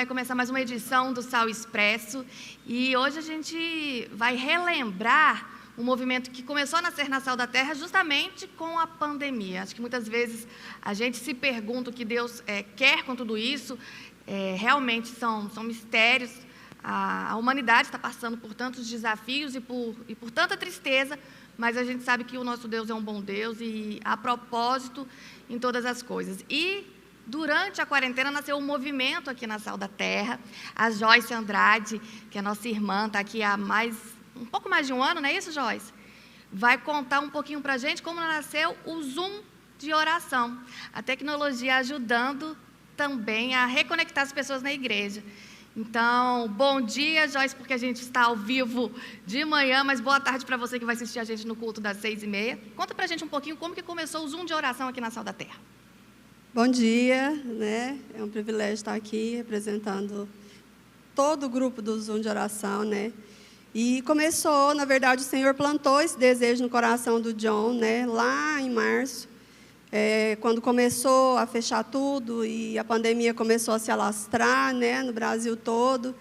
começar mais uma edição do Sal Expresso e hoje a gente vai relembrar um movimento que começou a nascer na Sal da Terra justamente com a pandemia. Acho que muitas vezes a gente se pergunta o que Deus quer com tudo isso. Realmente são mistérios. A humanidade está passando por tantos desafios e por tanta tristeza, mas a gente sabe que o nosso Deus é um bom Deus e há propósito em todas as coisas. E durante a quarentena nasceu um movimento aqui na Sal da Terra. A Joyce Andrade, que é nossa irmã, está aqui há um pouco mais de um ano, não é isso, Joyce? Vai contar um pouquinho para a gente como nasceu o Zoom de oração. A tecnologia ajudando também a reconectar as pessoas na igreja. Então, bom dia, Joyce, porque a gente está ao vivo de manhã, mas boa tarde para você que vai assistir a gente no culto das 6h30. Conta para a gente um pouquinho como que começou o Zoom de oração aqui na Sal da Terra. Bom dia, né? É um privilégio estar aqui representando todo o grupo do Zoom de oração, né? E começou, na verdade, o Senhor plantou esse desejo no coração do John, né? Lá em março, quando começou a fechar tudo e a pandemia começou a se alastrar, né? No Brasil todo.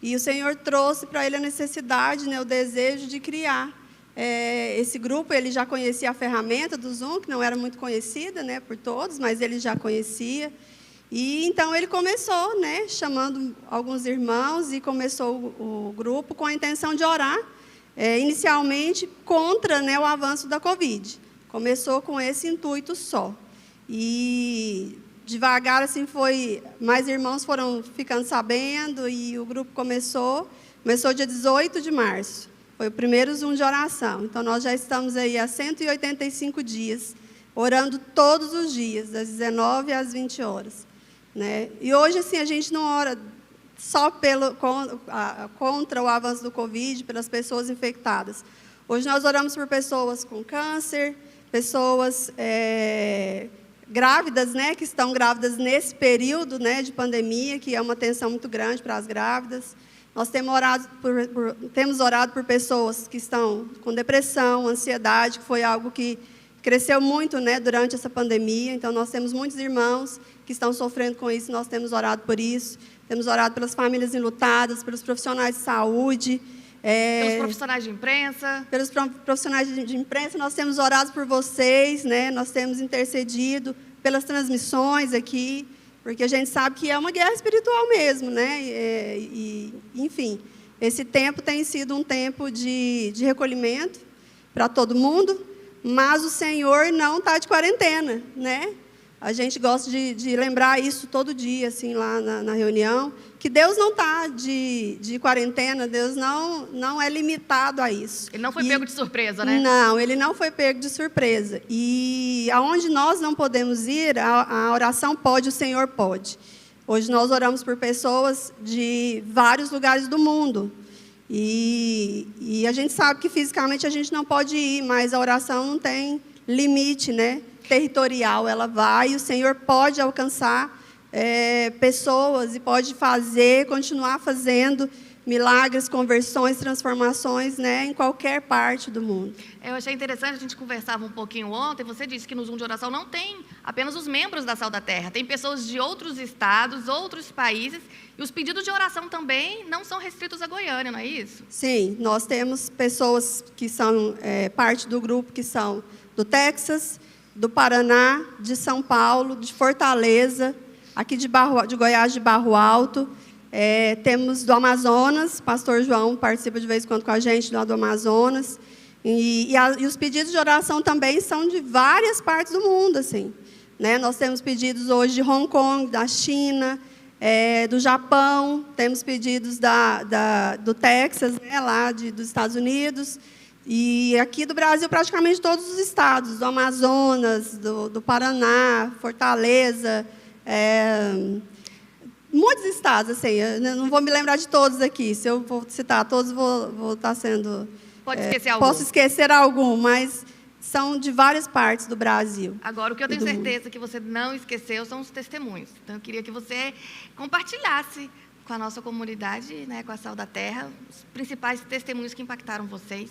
E o Senhor trouxe para ele a necessidade, né? O desejo de criar. Esse grupo, ele já conhecia a ferramenta do Zoom, que não era muito conhecida, né, por todos, mas ele já conhecia. E então ele começou, né, chamando alguns irmãos e começou o grupo com a intenção de orar, inicialmente contra, né, o avanço da Covid. Começou com esse intuito só. E devagar assim mais irmãos foram ficando sabendo e o grupo começou dia 18 de março. Foi o primeiro Zoom de oração. Então, nós já estamos aí há 185 dias, orando todos os dias, das 19 às 20 horas. Né? E hoje, assim, a gente não ora só contra o avanço do Covid, pelas pessoas infectadas. Hoje nós oramos por pessoas com câncer, pessoas grávidas, né, que estão grávidas nesse período, né, de pandemia, que é uma tensão muito grande para as grávidas. Nós temos orado por pessoas que estão com depressão, ansiedade, que foi algo que cresceu muito, né, durante essa pandemia. Então, nós temos muitos irmãos que estão sofrendo com isso, nós temos orado por isso. Temos orado pelas famílias enlutadas, pelos profissionais de saúde. Pelos profissionais de imprensa. Pelos profissionais de imprensa, nós temos orado por vocês, né, nós temos intercedido pelas transmissões aqui. Porque a gente sabe que é uma guerra espiritual mesmo, né? Enfim, esse tempo tem sido um tempo de recolhimento para todo mundo, mas o Senhor não está de quarentena, né? A gente gosta de lembrar isso todo dia, assim, lá na reunião, que Deus não está de quarentena, Deus não é limitado a isso. Ele não foi pego de surpresa, né? Não, ele não foi pego de surpresa. E aonde nós não podemos ir, a oração pode, o Senhor pode. Hoje nós oramos por pessoas de vários lugares do mundo. E a gente sabe que fisicamente a gente não pode ir, mas a oração não tem limite, né? Territorial, ela vai e o Senhor pode alcançar pessoas e pode continuar fazendo milagres, conversões, transformações, né, em qualquer parte do mundo. Eu achei interessante, a gente conversava um pouquinho ontem, você disse que no Zoom de oração não tem apenas os membros da Sal da Terra, tem pessoas de outros estados, outros países, e os pedidos de oração também não são restritos a Goiânia, não é isso? Sim, nós temos pessoas que são parte do grupo, que são do Texas, do Paraná, de São Paulo, de Fortaleza, aqui de Goiás, de Barro Alto. Temos do Amazonas, pastor João participa de vez em quando com a gente lá do Amazonas. E os pedidos de oração também são de várias partes do mundo, assim. Né? Nós temos pedidos hoje de Hong Kong, da China, do Japão, temos pedidos do Texas, né, lá dos Estados Unidos. E aqui do Brasil, praticamente todos os estados, do Amazonas, do Paraná, Fortaleza, muitos estados, assim, eu não vou me lembrar de todos aqui, se eu vou citar todos, vou estar sendo... Pode esquecer algum. Posso esquecer algum, mas são de várias partes do Brasil. Agora, o que eu tenho certeza que você não esqueceu são os testemunhos. Então, eu queria que você compartilhasse com a nossa comunidade, né, com a Sal da Terra, os principais testemunhos que impactaram vocês.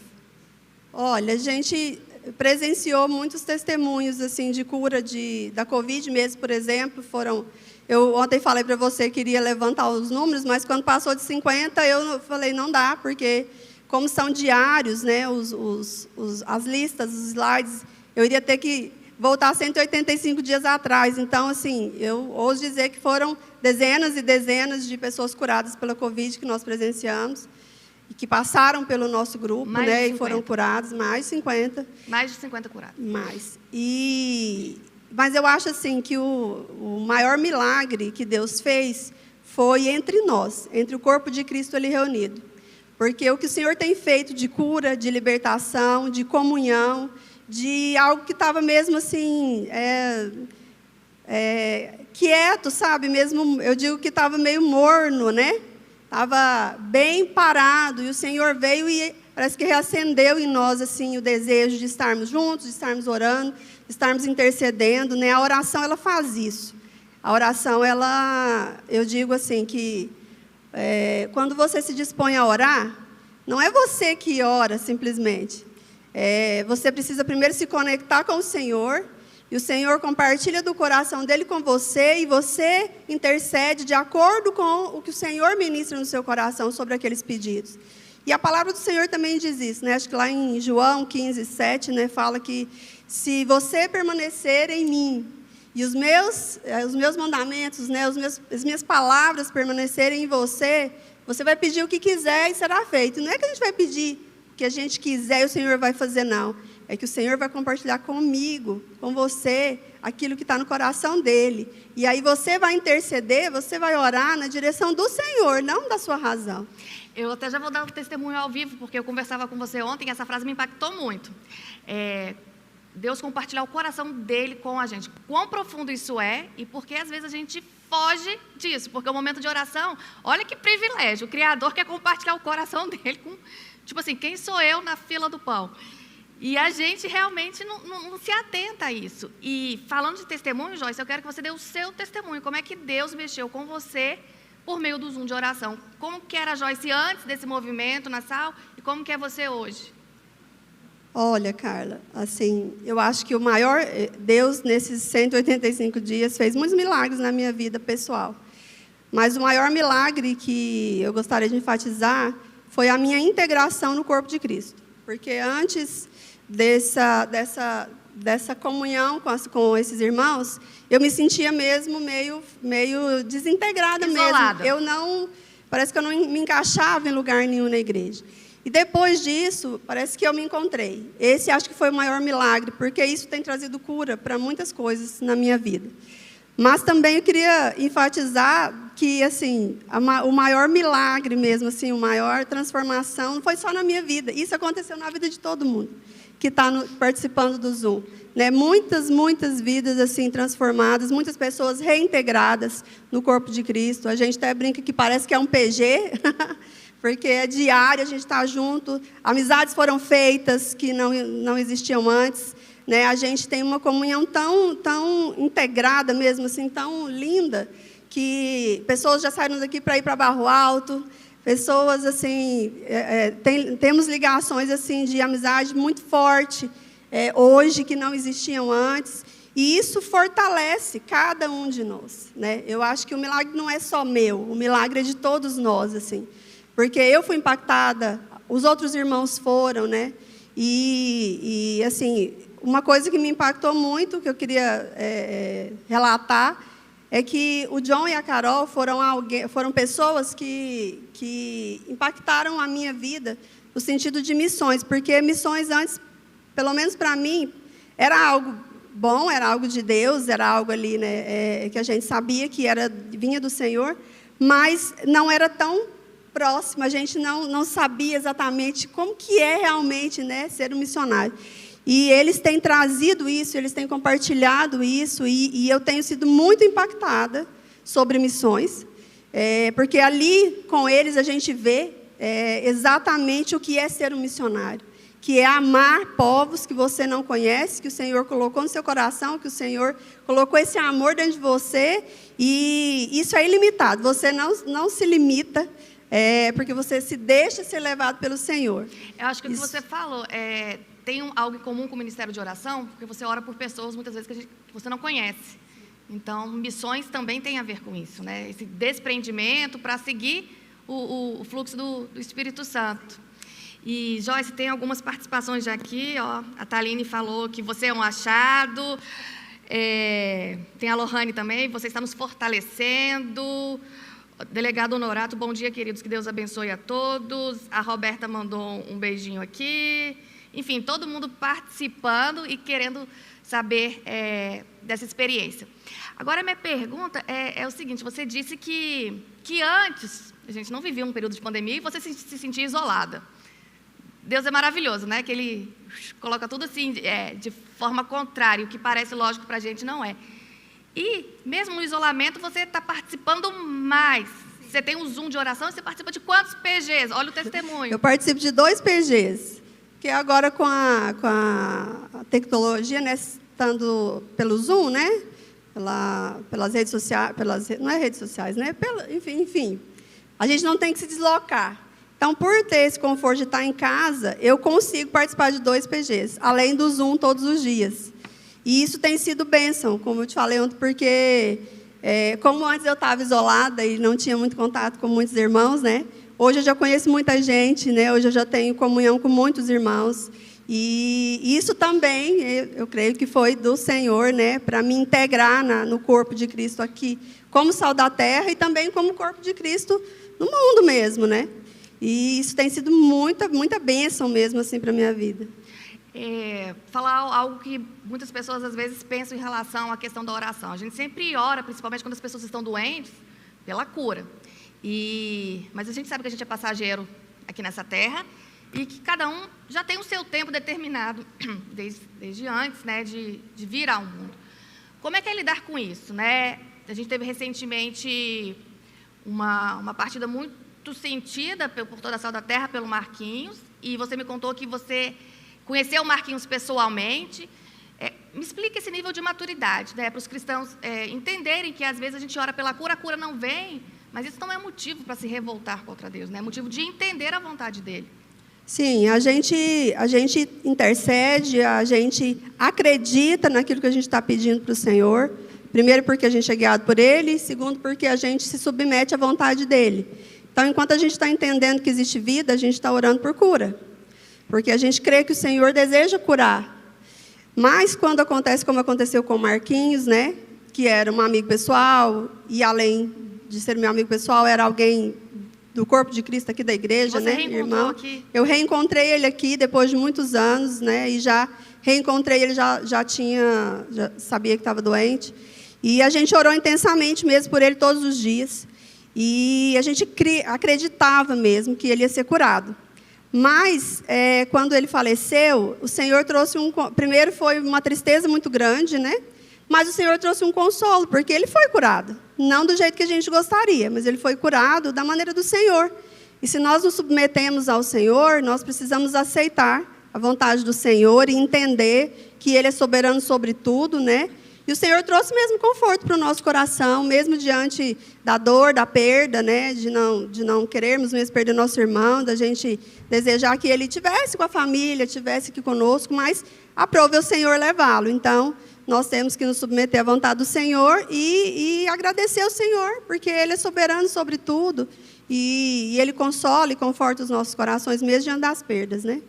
Olha, a gente presenciou muitos testemunhos assim, de cura da Covid mesmo, por exemplo, foram Eu ontem falei para você que iria levantar os números, mas quando passou de 50, eu falei, não dá, porque como são diários, né, as listas, os slides, eu iria ter que voltar 185 dias atrás. Então, assim, eu ouso dizer que foram dezenas e dezenas de pessoas curadas pela Covid que nós presenciamos, e que passaram pelo nosso grupo, né, e foram curados, mais de 50. Mais de 50 curados. Mais. Mas eu acho assim que o maior milagre que Deus fez foi entre nós, entre o corpo de Cristo ali reunido. Porque o que o Senhor tem feito de cura, de libertação, de comunhão, de algo que estava mesmo assim, quieto, sabe? Mesmo, eu digo que estava meio morno, né? Estava bem parado, e o Senhor veio e parece que reacendeu em nós assim, o desejo de estarmos juntos, de estarmos orando, de estarmos intercedendo, né? A oração, ela faz isso. A oração, eu digo assim, que quando você se dispõe a orar, não é você que ora simplesmente. Você precisa primeiro se conectar com o Senhor, e o Senhor compartilha do coração dele com você, e você intercede de acordo com o que o Senhor ministra no seu coração sobre aqueles pedidos. E a palavra do Senhor também diz isso, né? Acho que lá em João 15, 7, né, fala que se você permanecer em mim, e os meus mandamentos, né, as minhas palavras permanecerem em você, você vai pedir o que quiser e será feito. Não é que a gente vai pedir o que a gente quiser e o Senhor vai fazer, não. É que o Senhor vai compartilhar comigo, com você, aquilo que está no coração dele. E aí você vai interceder, você vai orar na direção do Senhor, não da sua razão. Eu até já vou dar um testemunho ao vivo, porque eu conversava com você ontem e essa frase me impactou muito. Deus compartilhar o coração dele com a gente. Quão profundo isso é e por que às vezes a gente foge disso. Porque o momento de oração, olha que privilégio. O Criador quer compartilhar o coração dele com, tipo assim, quem sou eu na fila do pão? E a gente realmente não se atenta a isso. E falando de testemunho, Joyce, eu quero que você dê o seu testemunho. Como é que Deus mexeu com você por meio do Zoom de oração? Como que era a Joyce antes desse movimento na sala e como que é você hoje? Olha, Carla, assim, eu acho que o maior Deus, nesses 185 dias, fez muitos milagres na minha vida pessoal. Mas o maior milagre que eu gostaria de enfatizar foi a minha integração no corpo de Cristo. Porque antes dessa comunhão com esses irmãos, eu me sentia mesmo meio desintegrada. Isolada. Mesmo. Parece que eu não me encaixava em lugar nenhum na igreja. E depois disso, parece que eu me encontrei. Esse acho que foi o maior milagre, porque isso tem trazido cura para muitas coisas na minha vida. Mas também eu queria enfatizar que assim, o maior milagre mesmo, assim, a maior transformação não foi só na minha vida. Isso aconteceu na vida de todo mundo que está participando do Zoom. Né? Muitas vidas assim transformadas, muitas pessoas reintegradas no corpo de Cristo. A gente até brinca que parece que é um PG, porque é diário, a gente está junto. Amizades foram feitas que não existiam antes. Né? A gente tem uma comunhão tão integrada mesmo, assim, tão linda, que pessoas já saíram daqui para ir para Barro Alto, pessoas assim, temos ligações assim de amizade muito forte hoje que não existiam antes, e isso fortalece cada um de nós. Né? Eu acho que o milagre não é só meu, o milagre é de todos nós, assim, porque eu fui impactada, os outros irmãos foram, né? E assim, uma coisa que me impactou muito, que eu queria relatar, é que o John e a Carol foram pessoas que impactaram a minha vida no sentido de missões, porque missões antes, pelo menos para mim, era algo bom, era algo de Deus, era algo ali, né, que a gente sabia que vinha do Senhor, mas não era tão próximo, a gente não sabia exatamente como que é realmente, né, ser um missionário. E eles têm trazido isso, eles têm compartilhado isso, e eu tenho sido muito impactada sobre missões, porque ali, com eles, a gente vê exatamente o que é ser um missionário, que é amar povos que você não conhece, que o Senhor colocou no seu coração, que o Senhor colocou esse amor dentro de você, e isso é ilimitado, você não se limita, porque você se deixa ser levado pelo Senhor. Eu acho que o que você falou tem algo em comum com o ministério de oração, porque você ora por pessoas, muitas vezes, que você não conhece. Então, missões também tem a ver com isso, né? Esse desprendimento para seguir o fluxo do Espírito Santo. E, Joyce, tem algumas participações já aqui, ó. A Thaline falou que você é um achado. Tem a Lohane também, você está nos fortalecendo. Delegado Honorato, bom dia, queridos, que Deus abençoe a todos. A Roberta mandou um beijinho aqui. Enfim, todo mundo participando e querendo saber dessa experiência. Agora, minha pergunta é o seguinte, você disse que antes, a gente não vivia um período de pandemia e você se sentia isolada. Deus é maravilhoso, né? Que Ele coloca tudo assim, de forma contrária, o que parece lógico para a gente não é. E, mesmo no isolamento, você está participando mais. Você tem um Zoom de oração e você participa de quantos PGs? Olha o testemunho. Eu participo de 2 PGs, que agora com a tecnologia, né, estando pelo Zoom, né, pelas redes sociais, não é redes sociais, né, enfim, a gente não tem que se deslocar. Então, por ter esse conforto de estar em casa, eu consigo participar de 2 PGs, além do Zoom todos os dias. E isso tem sido bênção, como eu te falei ontem, porque como antes eu estava isolada e não tinha muito contato com muitos irmãos, né? Hoje eu já conheço muita gente, né? Hoje eu já tenho comunhão com muitos irmãos. E isso também, eu creio que foi do Senhor, né? Para me integrar no corpo de Cristo aqui, como sal da terra e também como corpo de Cristo no mundo mesmo, né? E isso tem sido muita bênção mesmo assim para a minha vida. Falar algo que muitas pessoas às vezes pensam em relação à questão da oração. A gente sempre ora, principalmente quando as pessoas estão doentes, pela cura. Mas a gente sabe que a gente é passageiro aqui nessa terra e que cada um já tem o seu tempo determinado, desde antes, né, de vir ao mundo. Como é que é lidar com isso, né? A gente teve recentemente uma partida muito sentida por toda a Sal da Terra, pelo Marquinhos, e você me contou que você conheceu o Marquinhos pessoalmente. Me explica esse nível de maturidade, né, para os cristãos entenderem que às vezes a gente ora pela cura, a cura não vem, mas isso não é motivo para se revoltar contra Deus, né? É motivo de entender a vontade dele. Sim, a gente intercede, a gente acredita naquilo que a gente está pedindo para o Senhor. Primeiro, porque a gente é guiado por Ele. Segundo, porque a gente se submete à vontade dEle. Então, enquanto a gente está entendendo que existe vida, a gente está orando por cura. Porque a gente crê que o Senhor deseja curar. Mas, quando acontece como aconteceu com o Marquinhos, né, que era um amigo pessoal, e além de ser meu amigo pessoal, era alguém do corpo de Cristo aqui da igreja, você, né, irmão? Aqui? Eu reencontrei ele aqui depois de muitos anos, né, e já reencontrei ele, já sabia que estava doente. E a gente orou intensamente mesmo por ele todos os dias. E a gente acreditava mesmo que ele ia ser curado. Mas, quando ele faleceu, o Senhor trouxe primeiro foi uma tristeza muito grande, né? Mas o Senhor trouxe um consolo, porque ele foi curado. Não do jeito que a gente gostaria, mas ele foi curado da maneira do Senhor. E se nós nos submetemos ao Senhor, nós precisamos aceitar a vontade do Senhor e entender que Ele é soberano sobre tudo, né? E o Senhor trouxe mesmo conforto para o nosso coração, mesmo diante da dor, da perda, né? De não querermos mesmo perder nosso irmão, da gente desejar que ele estivesse com a família, estivesse aqui conosco, mas aprove o Senhor levá-lo. Então, nós temos que nos submeter à vontade do Senhor e agradecer ao Senhor, porque Ele é soberano sobre tudo e Ele consola e conforta os nossos corações mesmo diante das perdas, né?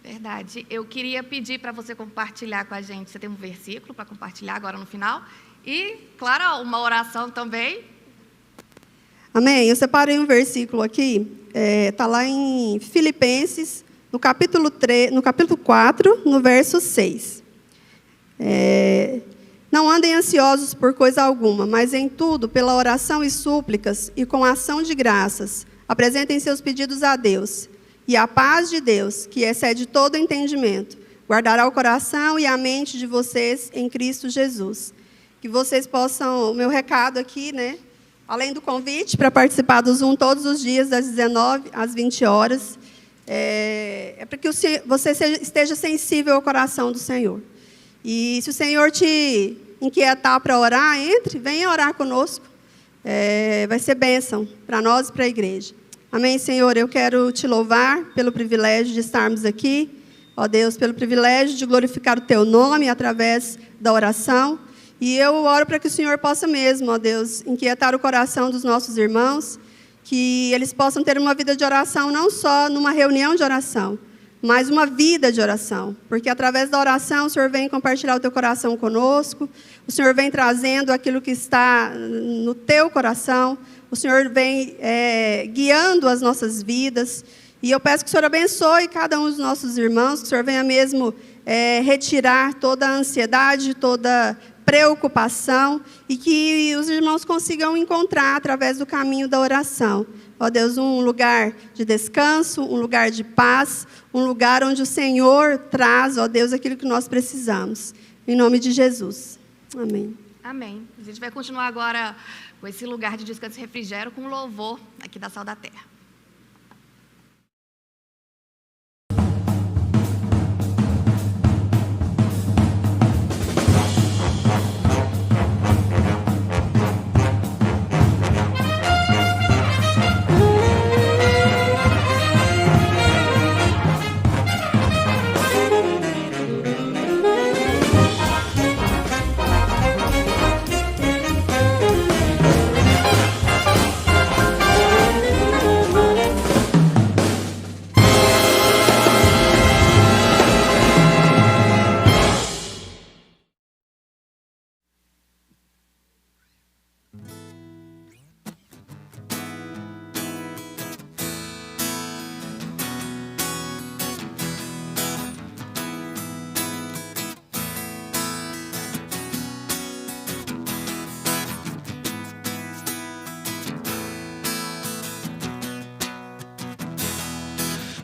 Verdade. Eu queria pedir para você compartilhar com a gente. Você tem um versículo para compartilhar agora no final. E, claro, uma oração também. Amém. Eu separei um versículo aqui. Está lá em Filipenses, no capítulo 4, no verso 6. Não andem ansiosos por coisa alguma, mas em tudo, pela oração e súplicas e com ação de graças, apresentem seus pedidos a Deus. E a paz de Deus, que excede todo entendimento, guardará o coração e a mente de vocês em Cristo Jesus. Que vocês possam, o meu recado aqui, né? Além do convite para participar do Zoom todos os dias, das 19 às 20 horas, para que você esteja sensível ao coração do Senhor. E se o Senhor te inquietar para orar, venha orar conosco. Vai ser bênção para nós e para a igreja. Amém, Senhor, eu quero te louvar pelo privilégio de estarmos aqui, ó Deus, pelo privilégio de glorificar o teu nome através da oração. E eu oro para que o Senhor possa mesmo, ó Deus, inquietar o coração dos nossos irmãos, que eles possam ter uma vida de oração, não só numa reunião de oração, mas uma vida de oração. Porque através da oração o Senhor vem compartilhar o teu coração conosco, o Senhor vem trazendo aquilo que está no teu coração, o Senhor vem guiando as nossas vidas. E eu peço que o Senhor abençoe cada um dos nossos irmãos, que o Senhor venha mesmo retirar toda a ansiedade, toda preocupação, e que os irmãos consigam encontrar, através do caminho da oração, ó Deus, um lugar de descanso, um lugar de paz, um lugar onde o Senhor traz, ó Deus, aquilo que nós precisamos. Em nome de Jesus. Amém. Amém. A gente vai continuar agora com esse lugar de descanso e refrigério com louvor aqui da Sal da Terra.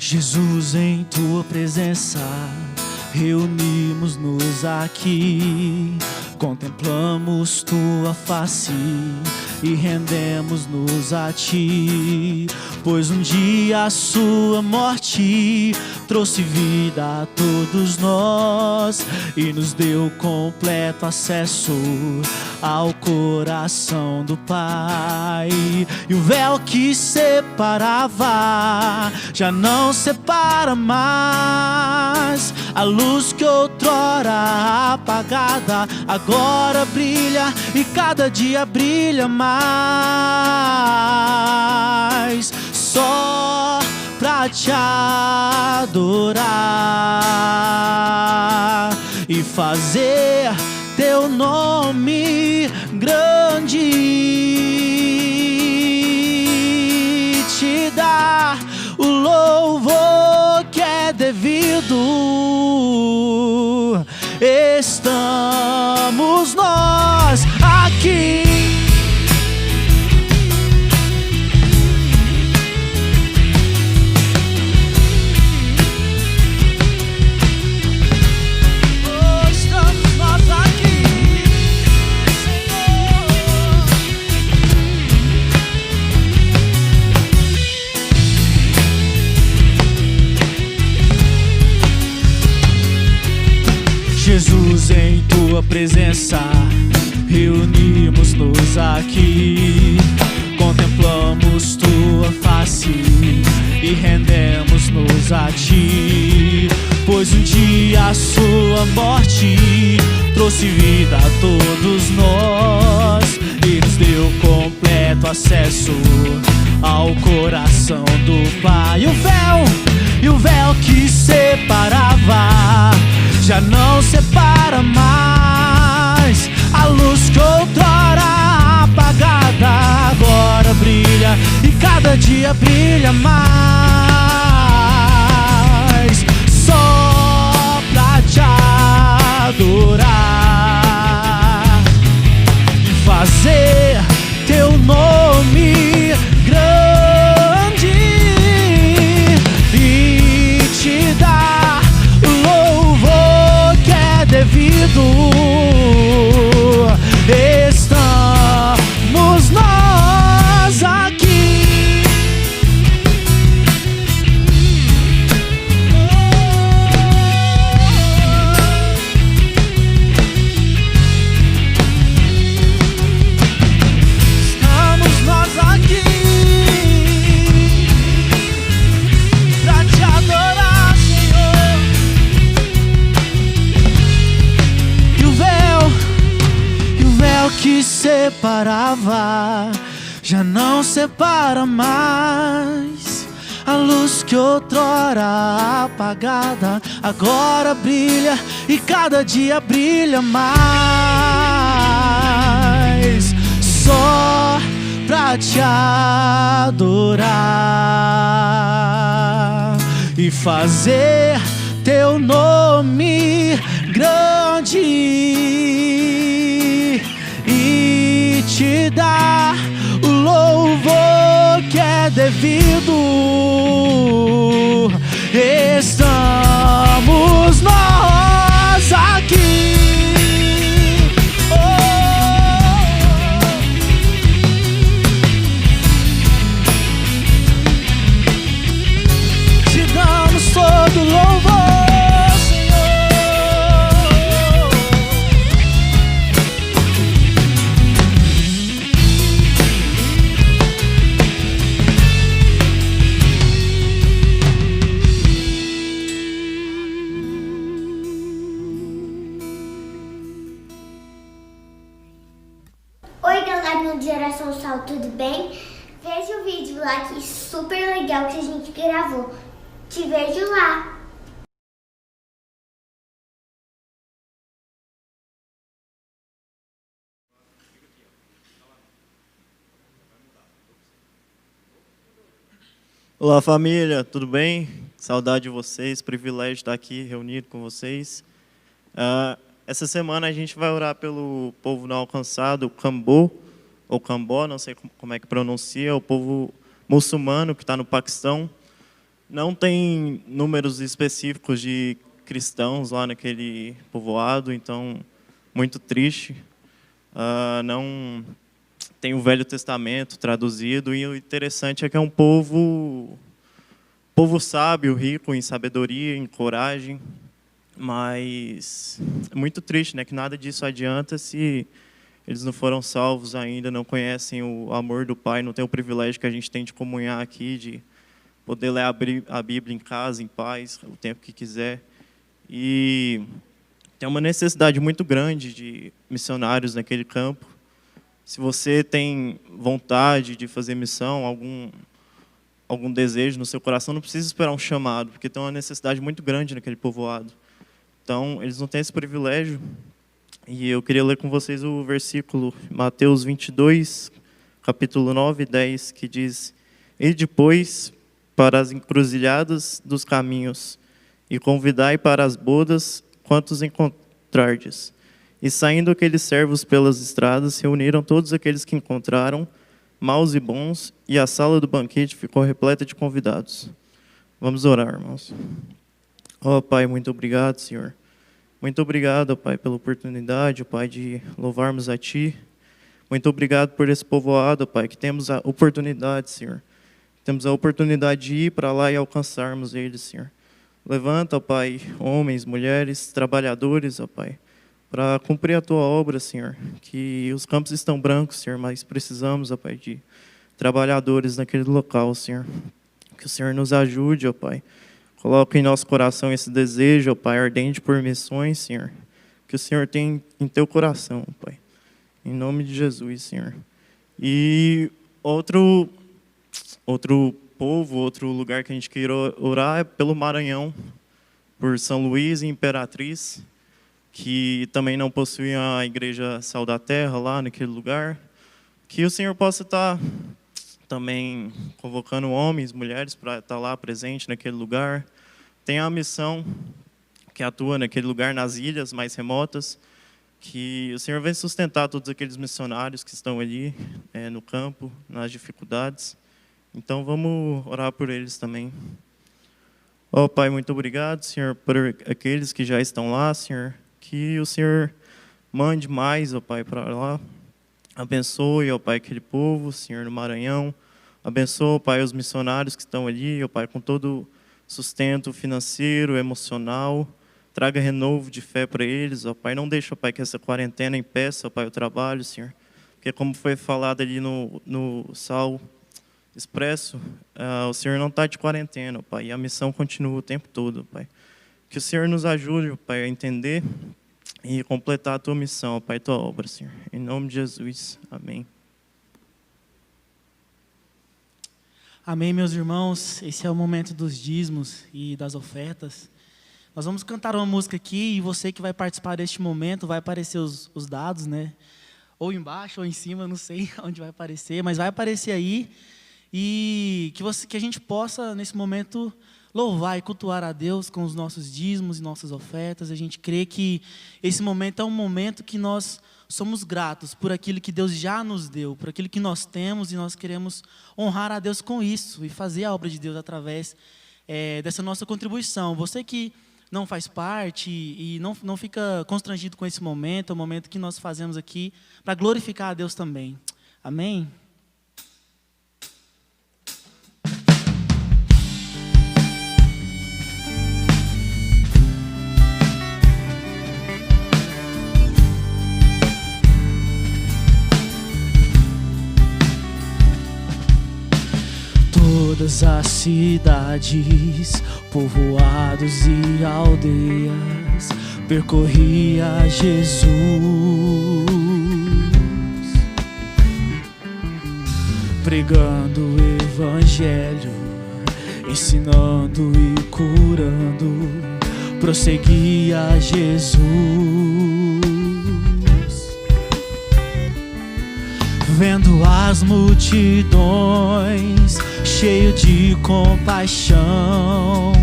Jesus, em tua presença, reunimos-nos aqui, contemplamos tua face e rendemos-nos a ti, pois um dia a sua morte trouxe vida a todos nós e nos deu completo acesso ao coração do Pai. E o véu que separava já não separa mais. A luz que outrora apagada agora brilha e cada dia brilha mais. Só pra te adorar e fazer teu nome grande, te dar o louvor que é devido. Estamos nós aqui. Jesus, em tua presença, reunimos-nos aqui, contemplamos tua face e rendemos-nos a ti, pois um dia a sua morte trouxe vida a todos nós e nos deu completo acesso ao coração do Pai. E o véu que separava já não separa mais. A luz que outrora apagada agora brilha e cada dia brilha mais. Só pra te adorar e fazer teu nome grande e te dar louvor que é devido. Estamos nós aqui. Estamos nós aqui pra te adorar, Senhor. separava, já não separa mais. A luz que outrora apagada agora brilha e cada dia brilha mais. Só pra te adorar e fazer teu nome grande e te dar o louvor que é devido. Estamos nós aqui. Te damos todo louvor, Senhor. Oi galera do Geração Sal, tudo bem? Veja o vídeo lá que super legal que a gente gravou. Te vejo lá! Olá família, tudo bem? Saudade de vocês, privilégio de estar aqui reunido com vocês. Essa semana a gente vai orar pelo povo não alcançado, o Cambô, ou Cambó, não sei como é que pronuncia, o povo muçulmano que está no Paquistão. Não tem números específicos de cristãos lá naquele povoado, então muito triste. Não tem o Velho Testamento traduzido, e o interessante é que é um povo sábio, rico em sabedoria, em coragem, mas é muito triste, né, que nada disso adianta se eles não foram salvos ainda, não conhecem o amor do Pai, não têm o privilégio que a gente tem de comunhar aqui, de poder ler a Bíblia em casa, em paz, o tempo que quiser. E tem uma necessidade muito grande de missionários naquele campo. Se você tem vontade de fazer missão, algum desejo no seu coração, não precisa esperar um chamado, porque tem uma necessidade muito grande naquele povoado. Então, eles não têm esse privilégio. E eu queria ler com vocês o versículo Mateus 22, capítulo 9 e 10, que diz: "E depois para as encruzilhadas dos caminhos, e convidai para as bodas quantos encontrardes. E saindo aqueles servos pelas estradas, reuniram todos aqueles que encontraram, maus e bons, e a sala do banquete ficou repleta de convidados." Vamos orar, irmãos. Ó Pai, muito obrigado, Senhor. Muito obrigado, Pai, pela oportunidade, Pai, de louvarmos a Ti. Muito obrigado por esse povoado, Pai, que temos a oportunidade, Senhor. Temos a oportunidade de ir para lá e alcançarmos eles, Senhor. Levanta, ó Pai, homens, mulheres, trabalhadores, ó Pai, para cumprir a Tua obra, Senhor. Que os campos estão brancos, Senhor, mas precisamos, ó Pai, de trabalhadores naquele local, Senhor. Que o Senhor nos ajude, ó Pai. Coloque em nosso coração esse desejo, ó Pai, ardente por missões, Senhor. Que o Senhor tem em Teu coração, ó Pai. Em nome de Jesus, Senhor. E outro povo, outro lugar que a gente queira orar é pelo Maranhão, por São Luís e Imperatriz, que também não possuem a Igreja Sal da Terra lá naquele lugar. Que o Senhor possa estar também convocando homens, mulheres para estar lá presente naquele lugar. Tem a missão que atua naquele lugar, nas ilhas mais remotas, que o Senhor venha sustentar todos aqueles missionários que estão ali no campo, nas dificuldades. Então vamos orar por eles também. Ó Pai, muito obrigado, Senhor, por aqueles que já estão lá, Senhor. Que o Senhor mande mais, ó Pai, para lá. Abençoe, ó Pai, aquele povo, Senhor, no Maranhão. Abençoe, ó Pai, os missionários que estão ali, ó Pai, com todo sustento financeiro, emocional. Traga renovo de fé para eles, ó Pai. Não deixa, ó Pai, que essa quarentena impeça, ó Pai, o trabalho, Senhor. Porque como foi falado ali no Sal Expresso, o Senhor não está de quarentena, ó Pai. E a missão continua o tempo todo, ó Pai. Que o Senhor nos ajude, ó Pai, a entender e completar a tua missão, Pai, tua obra, Senhor. Em nome de Jesus. Amém. Amém, meus irmãos. Esse é o momento dos dízimos e das ofertas. Nós vamos cantar uma música aqui e você que vai participar deste momento, vai aparecer os dados, né? Ou embaixo ou em cima, não sei onde vai aparecer, mas vai aparecer aí. E que a gente possa, nesse momento, louvar e cultuar a Deus com os nossos dízimos e nossas ofertas. A gente crê que esse momento é um momento que nós somos gratos por aquilo que Deus já nos deu, por aquilo que nós temos, e nós queremos honrar a Deus com isso e fazer a obra de Deus através dessa nossa contribuição. Você que não faz parte e não fica constrangido com esse momento, é o momento que nós fazemos aqui para glorificar a Deus também. Amém? Todas as cidades, povoados e aldeias, percorria Jesus, pregando o evangelho, ensinando e curando, prosseguia Jesus. Vendo as multidões, cheio de compaixão,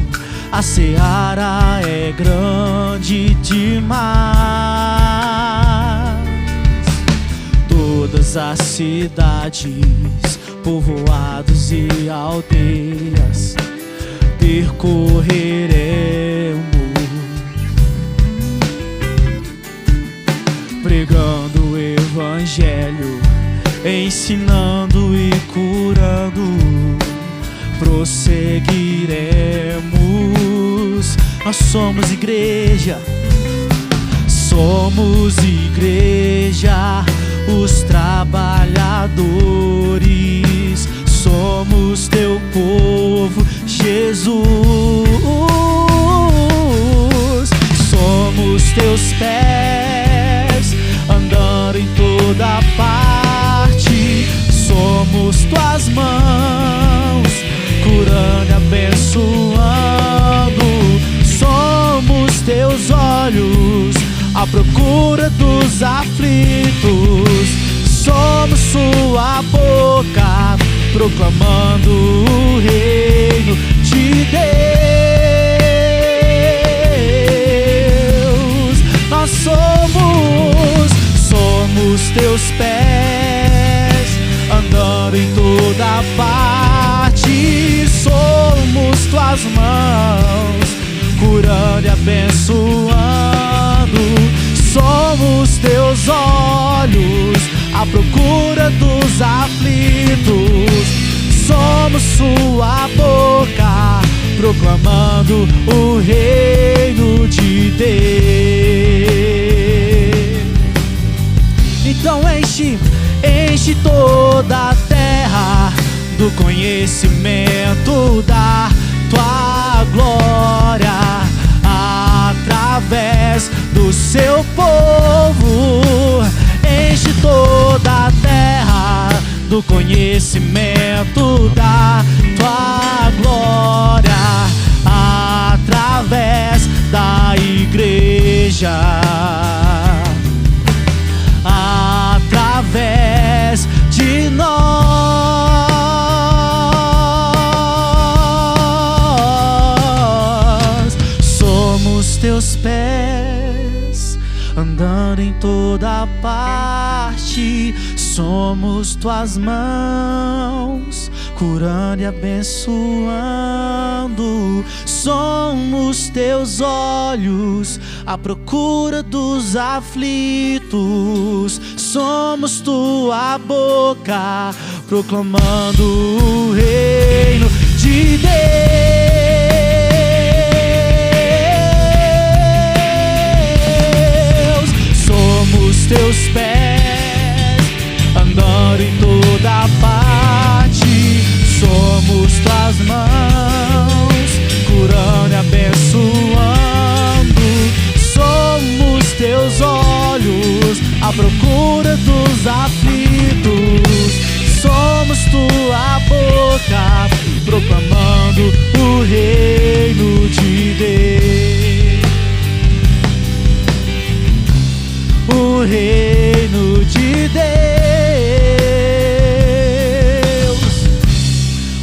a seara é grande demais. Todas as cidades, povoados e aldeias, percorreremos, pregando o evangelho, ensinando e curando, prosseguiremos. Nós somos igreja, os trabalhadores, somos teu povo, Jesus. Somos teus pés, andando em toda parte, somos tuas mãos, curando e abençoando. Somos teus olhos, à procura dos aflitos. Somos sua boca, proclamando o reino de Deus. Nós somos teus pés, andando em toda parte. Somos tuas mãos, curando e abençoando. Somos teus olhos, à procura dos aflitos. Somos sua boca, proclamando o reino de Deus. Então enche toda a terra do conhecimento da tua glória, através do seu povo. Enche toda a terra do conhecimento da tua glória, através da igreja, através de nós. Somos teus pés, andando em toda parte. Somos tuas mãos, curando e abençoando. Somos teus olhos, à procura dos aflitos. Somos tua boca, proclamando o reino de Deus. Somos teus pés, andando em toda parte. Somos tuas mãos, curando e abençoando. Somos teus reino de Deus,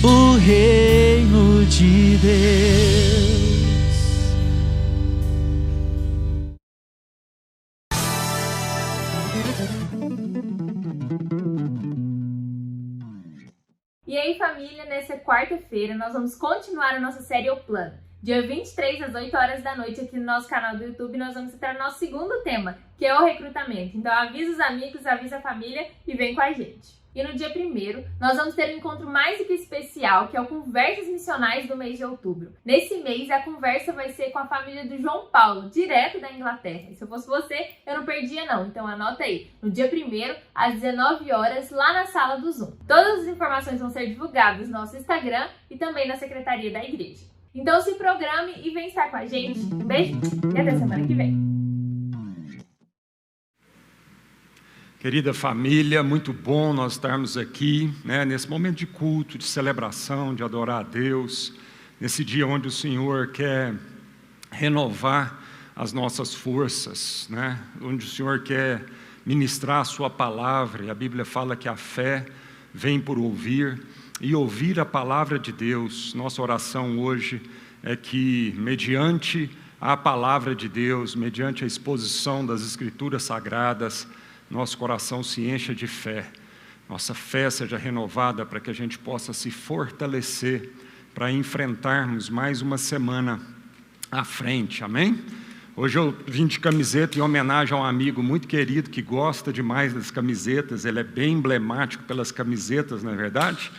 o reino de Deus. E aí, família, nessa quarta-feira nós vamos continuar a nossa série O Plano. Dia 23, às 8 horas da noite, aqui no nosso canal do YouTube, nós vamos entrar no nosso segundo tema, que é o recrutamento. Então avisa os amigos, avisa a família e vem com a gente. E no dia 1º, nós vamos ter um encontro mais do que especial, que é o Conversas Missionais do mês de outubro. Nesse mês, a conversa vai ser com a família do João Paulo, direto da Inglaterra. E se eu fosse você, eu não perdia não. Então anota aí, no dia 1º, às 19 horas, lá na sala do Zoom. Todas as informações vão ser divulgadas no nosso Instagram e também na Secretaria da Igreja. Então se programe e vem estar com a gente. Um beijo e até semana que vem. Querida família, muito bom nós estarmos aqui, né, nesse momento de culto, de celebração, de adorar a Deus, nesse dia onde o Senhor quer renovar as nossas forças, né, onde o Senhor quer ministrar a sua palavra. E a Bíblia fala que a fé vem por ouvir, e ouvir a palavra de Deus. Nossa oração hoje é que, mediante a palavra de Deus, mediante a exposição das Escrituras Sagradas, nosso coração se encha de fé, nossa fé seja renovada para que a gente possa se fortalecer para enfrentarmos mais uma semana à frente, amém? Hoje eu vim de camiseta em homenagem a um amigo muito querido que gosta demais das camisetas. Ele é bem emblemático pelas camisetas, não é verdade?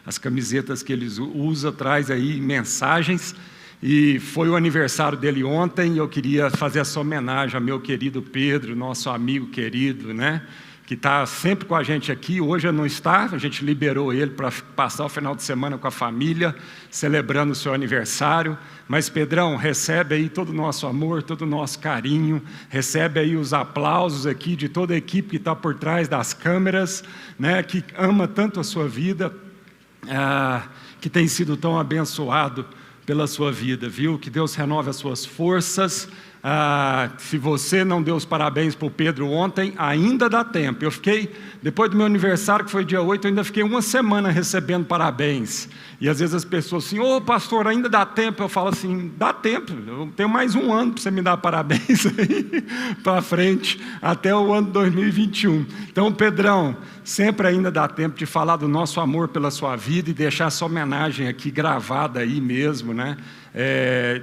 As camisetas que ele usa traz aí mensagens. E foi o aniversário dele ontem, e eu queria fazer essa homenagem ao meu querido Pedro, nosso amigo querido, né? Que está sempre com a gente aqui. Hoje não está, a gente liberou ele para passar o final de semana com a família, celebrando o seu aniversário. Mas, Pedrão, recebe aí todo o nosso amor, todo o nosso carinho, recebe aí os aplausos aqui de toda a equipe que está por trás das câmeras, né? Que ama tanto a sua vida, que tem sido tão abençoado pela sua vida, viu? Que Deus renove as suas forças. Se você não deu os parabéns para o Pedro ontem, ainda dá tempo. Eu fiquei, depois do meu aniversário, que foi dia 8, eu ainda fiquei uma semana recebendo parabéns. E às vezes as pessoas assim, ô pastor, ainda dá tempo? Eu falo assim, dá tempo, eu tenho mais um ano para você me dar parabéns aí para frente, até o ano 2021. Então, Pedrão, sempre ainda dá tempo de falar do nosso amor pela sua vida e deixar essa homenagem aqui gravada aí mesmo, né?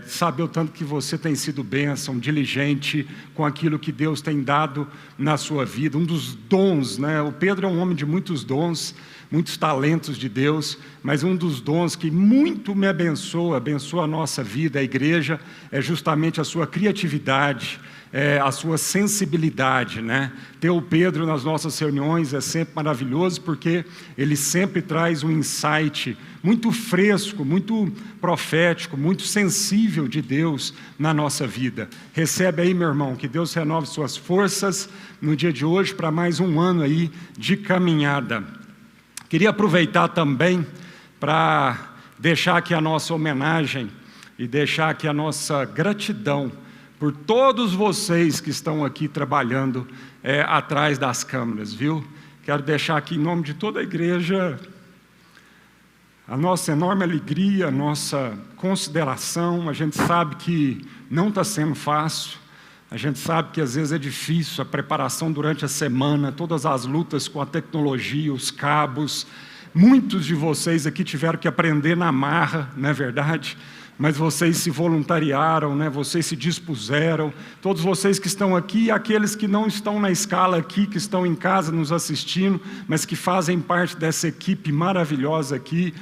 Saber o tanto que você tem sido bênção, diligente com aquilo que Deus tem dado na sua vida, um dos dons, né? O Pedro é um homem de muitos dons, muitos talentos de Deus, mas um dos dons que muito me abençoa a nossa vida, a igreja, é justamente a sua criatividade, a sua sensibilidade, né? Ter o Pedro nas nossas reuniões é sempre maravilhoso, porque ele sempre traz um insight muito fresco, muito profético, muito sensível de Deus na nossa vida. Recebe aí, meu irmão, que Deus renove suas forças no dia de hoje para mais um ano aí de caminhada. Queria aproveitar também para deixar aqui a nossa homenagem e deixar aqui a nossa gratidão por todos vocês que estão aqui trabalhando atrás das câmeras, viu? Quero deixar aqui em nome de toda a igreja a nossa enorme alegria, a nossa consideração. A gente sabe que não está sendo fácil, a gente sabe que às vezes é difícil a preparação durante a semana, todas as lutas com a tecnologia, os cabos. Muitos de vocês aqui tiveram que aprender na marra, não é verdade? Mas vocês se voluntariaram, né? Vocês se dispuseram, todos vocês que estão aqui e aqueles que não estão na escala aqui, que estão em casa nos assistindo, mas que fazem parte dessa equipe maravilhosa aqui,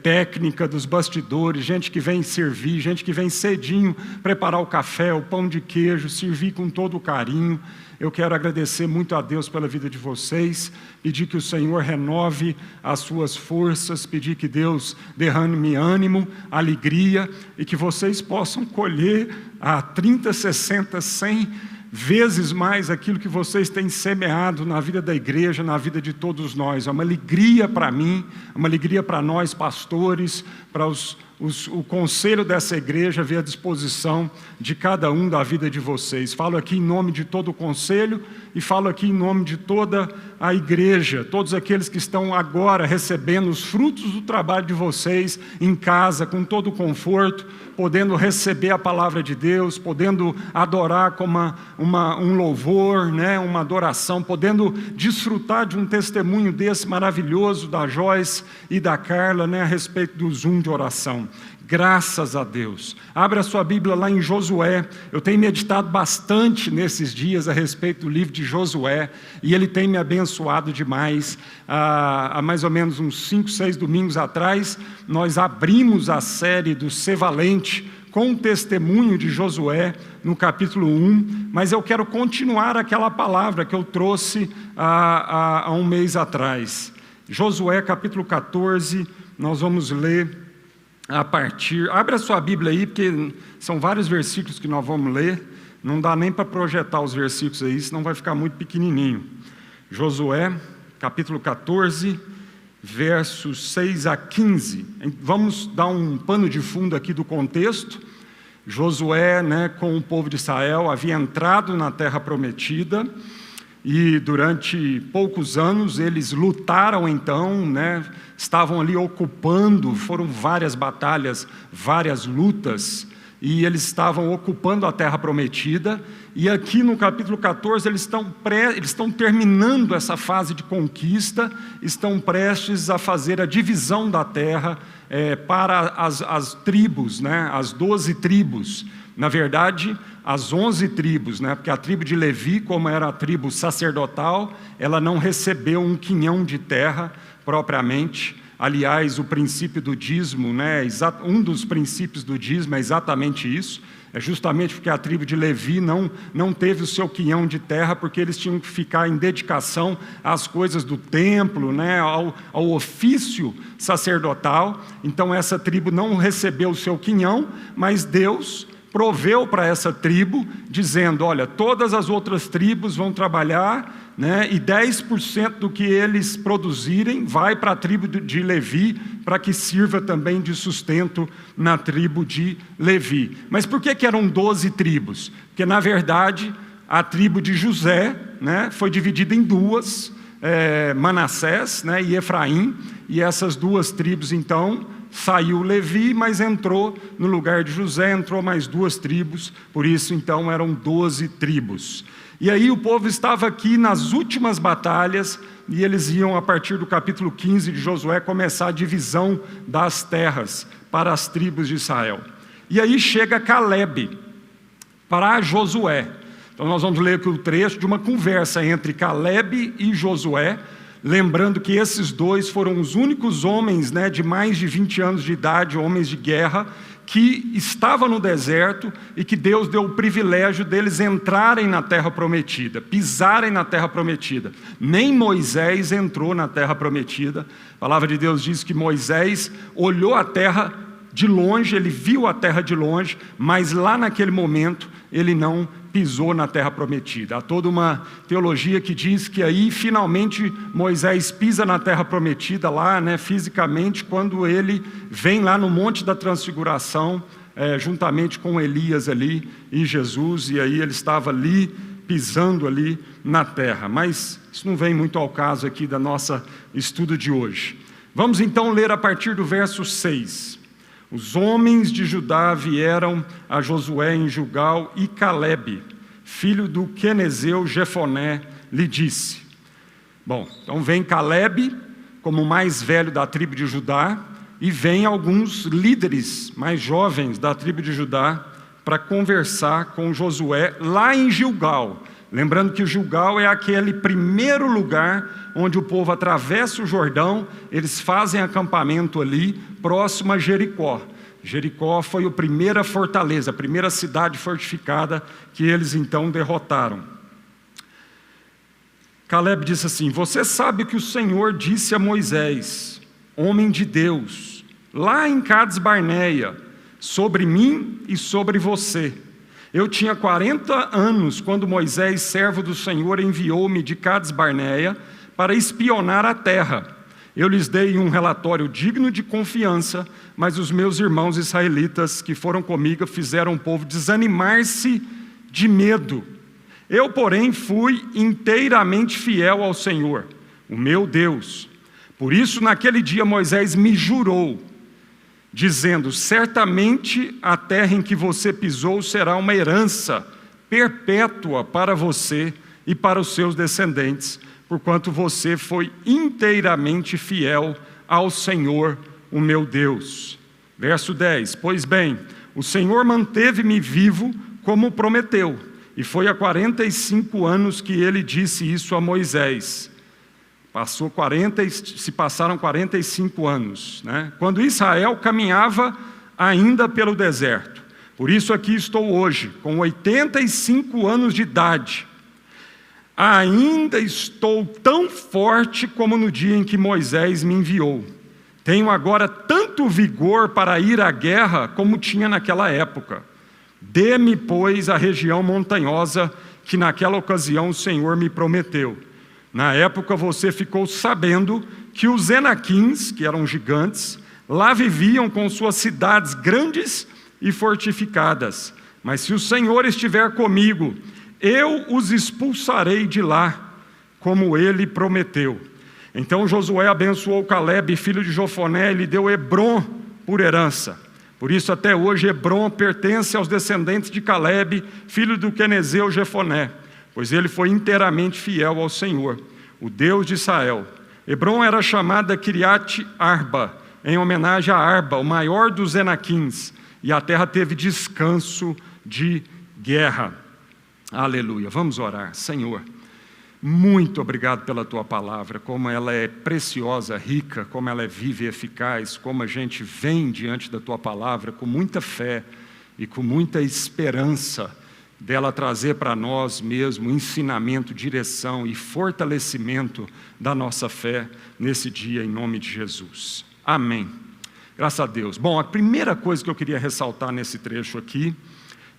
técnica dos bastidores, gente que vem servir, gente que vem cedinho preparar o café, o pão de queijo, servir com todo o carinho. Eu quero agradecer muito a Deus pela vida de vocês, pedir que o Senhor renove as suas forças, pedir que Deus derrame ânimo, alegria, e que vocês possam colher a 30, 60, 100 vezes mais aquilo que vocês têm semeado na vida da igreja, na vida de todos nós. É uma alegria para mim, é uma alegria para nós pastores, para os o conselho dessa igreja vê à disposição de cada um da vida de vocês. Falo aqui em nome de todo o conselho e falo aqui em nome de toda a igreja, todos aqueles que estão agora recebendo os frutos do trabalho de vocês em casa, com todo o conforto, podendo receber a palavra de Deus, podendo adorar com um louvor, né, uma adoração, podendo desfrutar de um testemunho desse maravilhoso da Joyce e da Carla, né, a respeito do Zoom de oração. Graças a Deus. Abra a sua Bíblia lá em Josué. Eu tenho meditado bastante nesses dias a respeito do livro de Josué, e ele tem me abençoado demais. Há mais ou menos uns 5, 6 domingos atrás, nós abrimos a série do Ser Valente com o testemunho de Josué no capítulo 1, mas eu quero continuar aquela palavra que eu trouxe há um mês atrás. Josué capítulo 14, nós vamos ler a partir... Abre a sua Bíblia aí, porque são vários versículos que nós vamos ler. Não dá nem para projetar os versículos aí, senão vai ficar muito pequenininho. Josué, capítulo 14, versos 6 a 15. Vamos dar um pano de fundo aqui do contexto. Josué, né, com o povo de Israel, havia entrado na terra prometida, e durante poucos anos eles lutaram então, né, estavam ali ocupando, foram várias batalhas, várias lutas, e eles estavam ocupando a terra prometida, e aqui no capítulo 14 eles estão terminando essa fase de conquista, estão prestes a fazer a divisão da terra para as tribos, né, as 12 tribos, na verdade, as 11 tribos, né, porque a tribo de Levi, como era a tribo sacerdotal, ela não recebeu um quinhão de terra propriamente. Aliás, o princípio do dízimo, né, um dos princípios do dízimo é exatamente isso, é justamente porque a tribo de Levi não teve o seu quinhão de terra, porque eles tinham que ficar em dedicação às coisas do templo, né, ao ofício sacerdotal. Então essa tribo não recebeu o seu quinhão, mas Deus proveu para essa tribo, dizendo, olha, todas as outras tribos vão trabalhar, né, e 10% do que eles produzirem vai para a tribo de Levi, para que sirva também de sustento na tribo de Levi. Mas por que eram 12 tribos? Porque, na verdade, a tribo de José, né, foi dividida em duas, Manassés, né, e Efraim, e essas duas tribos, então, saiu Levi, mas entrou no lugar de José, entrou mais duas tribos, por isso então eram 12 tribos. E aí o povo estava aqui nas últimas batalhas, e eles iam, a partir do capítulo 15 de Josué, começar a divisão das terras para as tribos de Israel. E aí chega Caleb para Josué. Então nós vamos ler aqui o trecho de uma conversa entre Caleb e Josué, lembrando que esses dois foram os únicos homens, né, de mais de 20 anos de idade, homens de guerra, que estavam no deserto e que Deus deu o privilégio deles entrarem na terra prometida, pisarem na terra prometida. Nem Moisés entrou na terra prometida. A palavra de Deus diz que Moisés olhou a terra de longe, ele viu a terra de longe, mas lá naquele momento ele não pisou na terra prometida. Há toda uma teologia que diz que aí finalmente Moisés pisa na terra prometida lá, né, fisicamente, quando ele vem lá no Monte da Transfiguração, juntamente com Elias ali e Jesus, e aí ele estava ali, pisando ali na terra. Mas isso não vem muito ao caso aqui da nossa estudo de hoje. Vamos então ler a partir do verso 6. Os homens de Judá vieram a Josué em Gilgal, e Caleb, filho do quenezeu Jefoné, lhe disse. Bom, então vem Caleb, como o mais velho da tribo de Judá, e vem alguns líderes mais jovens da tribo de Judá para conversar com Josué lá em Gilgal. Lembrando que Gilgal é aquele primeiro lugar onde o povo atravessa o Jordão, eles fazem acampamento ali, próximo a Jericó. Jericó foi a primeira fortaleza, a primeira cidade fortificada que eles então derrotaram. Caleb disse assim: você sabe que o Senhor disse a Moisés, homem de Deus, lá em Cades Barneia, sobre mim e sobre você. Eu tinha 40 anos quando Moisés, servo do Senhor, enviou-me de Cades Barneia para espionar a terra. Eu lhes dei um relatório digno de confiança, mas os meus irmãos israelitas que foram comigo fizeram o povo desanimar-se de medo. Eu, porém, fui inteiramente fiel ao Senhor, o meu Deus. Por isso, naquele dia, Moisés me jurou, dizendo: certamente a terra em que você pisou será uma herança perpétua para você e para os seus descendentes, porquanto você foi inteiramente fiel ao Senhor, o meu Deus. Verso 10, pois bem, o Senhor manteve-me vivo como prometeu, e foi há 45 anos que ele disse isso a Moisés. Se passaram 45 anos, né? Quando Israel caminhava ainda pelo deserto. Por isso aqui estou hoje, com 85 anos de idade. Ainda estou tão forte como no dia em que Moisés me enviou. Tenho agora tanto vigor para ir à guerra como tinha naquela época. Dê-me, pois, a região montanhosa que naquela ocasião o Senhor me prometeu. Na época você ficou sabendo que os Enaquins, que eram gigantes, lá viviam com suas cidades grandes e fortificadas. Mas se o Senhor estiver comigo, eu os expulsarei de lá, como ele prometeu. Então Josué abençoou Calebe, filho de Jofoné, e lhe deu Hebrom por herança. Por isso até hoje Hebrom pertence aos descendentes de Calebe, filho do quenezeu Jefoné, pois ele foi inteiramente fiel ao Senhor, o Deus de Israel. Hebrom era chamada Kiriat Arba, em homenagem a Arba, o maior dos Enaquins, e a terra teve descanso de guerra. Aleluia. Vamos orar. Senhor, muito obrigado pela Tua palavra, como ela é preciosa, rica, como ela é viva e eficaz, como a gente vem diante da Tua palavra com muita fé e com muita esperança dela trazer para nós mesmo ensinamento, direção e fortalecimento da nossa fé nesse dia, em nome de Jesus. Amém. Graças a Deus. Bom, a primeira coisa que eu queria ressaltar nesse trecho aqui,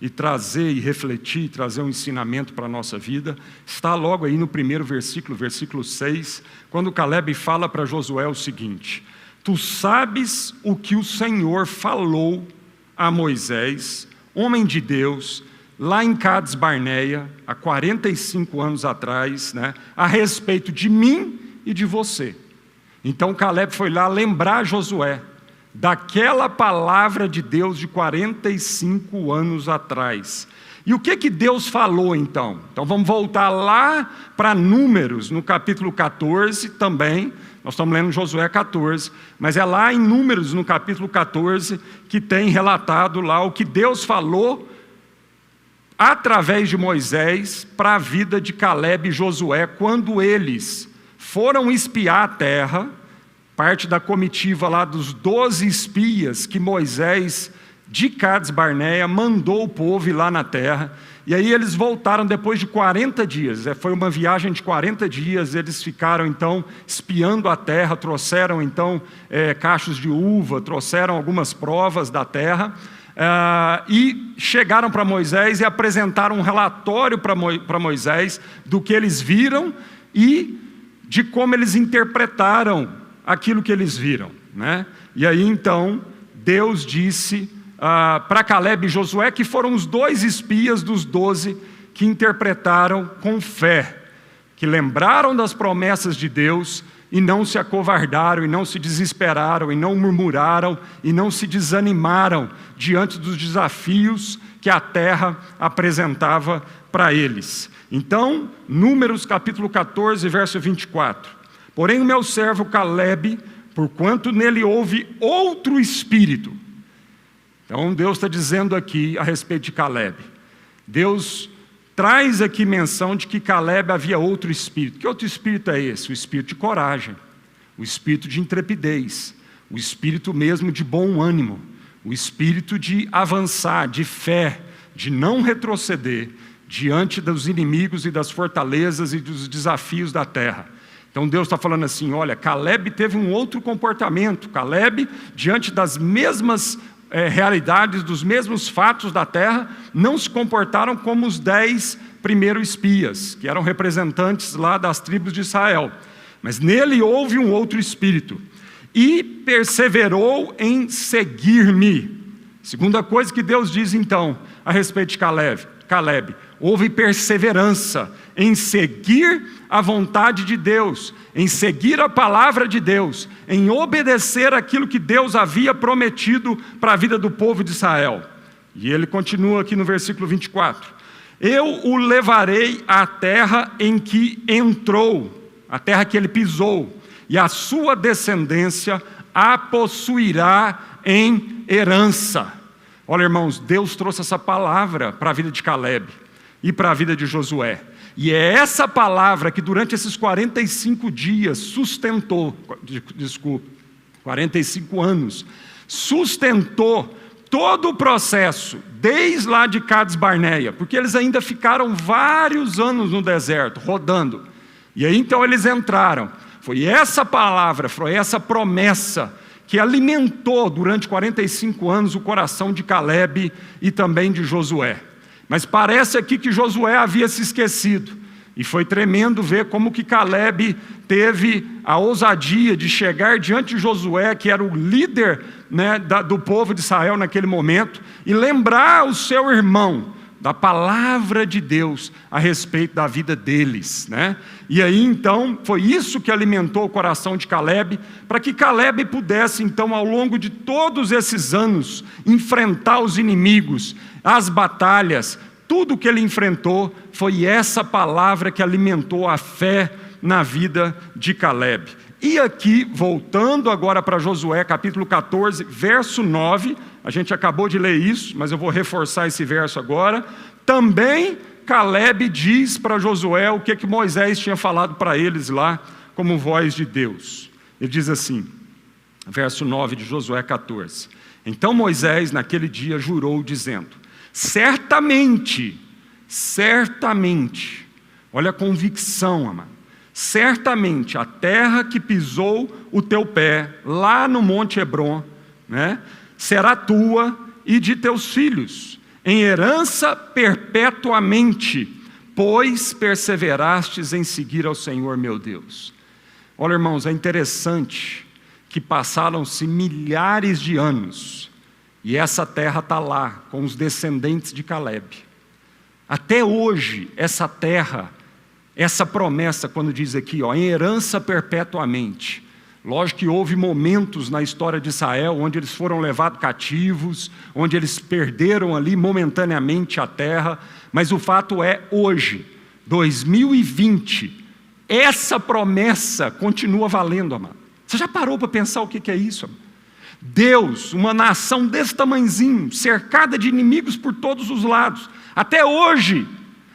e trazer e refletir, trazer um ensinamento para a nossa vida, está logo aí no primeiro versículo, versículo 6, quando Calebe fala para Josué o seguinte: tu sabes o que o Senhor falou a Moisés, homem de Deus, lá em Cades Barneia, há 45 anos atrás, né, a respeito de mim e de você. Então Calebe foi lá lembrar Josué daquela palavra de Deus de 45 anos atrás. E o que Deus falou então? Então vamos voltar lá para Números, no capítulo 14 também. Nós estamos lendo Josué 14, mas é lá em Números, no capítulo 14, que tem relatado lá o que Deus falou através de Moisés para a vida de Calebe e Josué, quando eles foram espiar a terra, parte da comitiva lá dos 12 espias que Moisés, de Cades Barneia, mandou o povo ir lá na terra. E aí eles voltaram depois de 40 dias. Foi uma viagem de 40 dias, eles ficaram então espiando a terra, trouxeram então cachos de uva, trouxeram algumas provas da terra, e chegaram para Moisés e apresentaram um relatório para Moisés do que eles viram e de como eles interpretaram aquilo que eles viram, né? E aí então Deus disse para Calebe e Josué, que foram os 2 espias dos 12 que interpretaram com fé, que lembraram das promessas de Deus e não se acovardaram, e não se desesperaram, e não murmuraram, e não se desanimaram diante dos desafios que a terra apresentava para eles. Então, Números capítulo 14, verso 24. Porém o meu servo Calebe, porquanto nele houve outro espírito. Então Deus está dizendo aqui a respeito de Calebe. Deus traz aqui menção de que Calebe havia outro espírito. Que outro espírito é esse? O espírito de coragem, o espírito de intrepidez, o espírito mesmo de bom ânimo, o espírito de avançar, de fé, de não retroceder diante dos inimigos e das fortalezas e dos desafios da terra. Então Deus está falando assim: olha, Calebe teve um outro comportamento. Calebe, diante das mesmas realidades, dos mesmos fatos da terra, não se comportaram como os 10 primeiros espias, que eram representantes lá das tribos de Israel. mas nele houve um outro espírito. E perseverou em seguir-me. Segunda coisa que Deus diz então a respeito de Caleb, houve perseverança em seguir a vontade de Deus, em seguir a palavra de Deus, em obedecer aquilo que Deus havia prometido para a vida do povo de Israel. E ele continua aqui no versículo 24: eu o levarei à terra em que entrou, a terra que ele pisou, e a sua descendência a possuirá em herança. Olha, irmãos, Deus trouxe essa palavra para a vida de Caleb e para a vida de Josué. E é essa palavra que durante esses 45 dias sustentou, 45 anos, sustentou todo o processo, desde lá de Cades Barneia, porque eles ainda ficaram vários anos no deserto, rodando. E aí então eles entraram. Foi essa palavra, foi essa promessa que alimentou durante 45 anos o coração de Caleb e também de Josué. Mas parece aqui que Josué havia se esquecido. E foi tremendo ver como que Caleb teve a ousadia de chegar diante de Josué, que era o líder, né, do povo de Israel naquele momento, e lembrar o seu irmão da palavra de Deus a respeito da vida deles, né? E aí então foi isso que alimentou o coração de Caleb, para que Caleb pudesse então ao longo de todos esses anos enfrentar os inimigos, as batalhas, tudo que ele enfrentou. Foi essa palavra que alimentou a fé na vida de Caleb. E aqui, voltando agora para Josué, capítulo 14, verso 9, a gente acabou de ler isso, mas eu vou reforçar esse verso agora. Também Caleb diz para Josué o que Moisés tinha falado para eles lá, como voz de Deus. Ele diz assim, verso 9 de Josué 14: então Moisés naquele dia jurou dizendo: certamente, olha a convicção, amado, certamente a terra que pisou o teu pé, lá no Monte Hebrom, né, será tua e de teus filhos, em herança perpetuamente, pois perseverastes em seguir ao Senhor meu Deus. Olha, irmãos, é interessante que passaram-se milhares de anos, e essa terra está lá, com os descendentes de Caleb. Até hoje, essa terra, essa promessa, quando diz aqui, ó, em herança perpetuamente. Lógico que houve momentos na história de Israel onde eles foram levados cativos, onde eles perderam ali momentaneamente a terra, mas o fato é, hoje, 2020, essa promessa continua valendo, amado. Você já parou para pensar o que é isso, amado? Deus, uma nação desse tamanhozinho, cercada de inimigos por todos os lados, até hoje,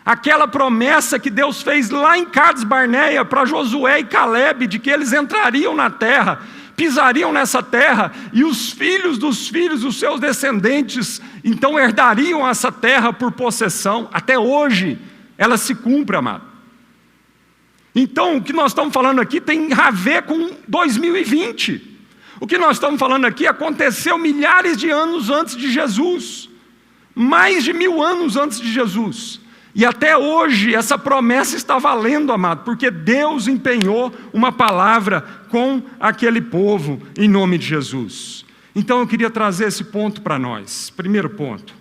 aquela promessa que Deus fez lá em Cades Barneia para Josué e Caleb, de que eles entrariam na terra, pisariam nessa terra, e os filhos dos filhos, os seus descendentes, então herdariam essa terra por possessão. Até hoje, ela se cumpre, amado. Então, o que nós estamos falando aqui tem a ver com 2020. O que nós estamos falando aqui aconteceu milhares de anos antes de Jesus, mais de 1000 anos antes de Jesus. E até hoje essa promessa está valendo, amado, porque Deus empenhou uma palavra com aquele povo em nome de Jesus. Então eu queria trazer esse ponto para nós. Primeiro ponto: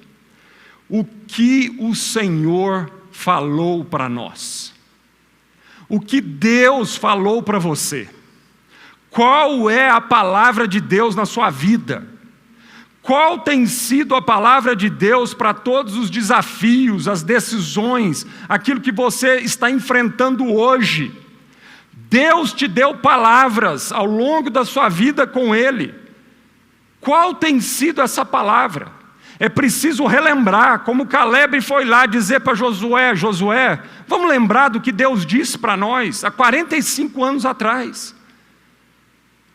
o que o Senhor falou para nós? O que Deus falou para você? Qual é a palavra de Deus na sua vida? Qual tem sido a palavra de Deus para todos os desafios, as decisões, aquilo que você está enfrentando hoje? Deus te deu palavras ao longo da sua vida com Ele. Qual tem sido essa palavra? É preciso relembrar, como Caleb foi lá dizer para Josué: Josué, vamos lembrar do que Deus disse para nós há 45 anos atrás.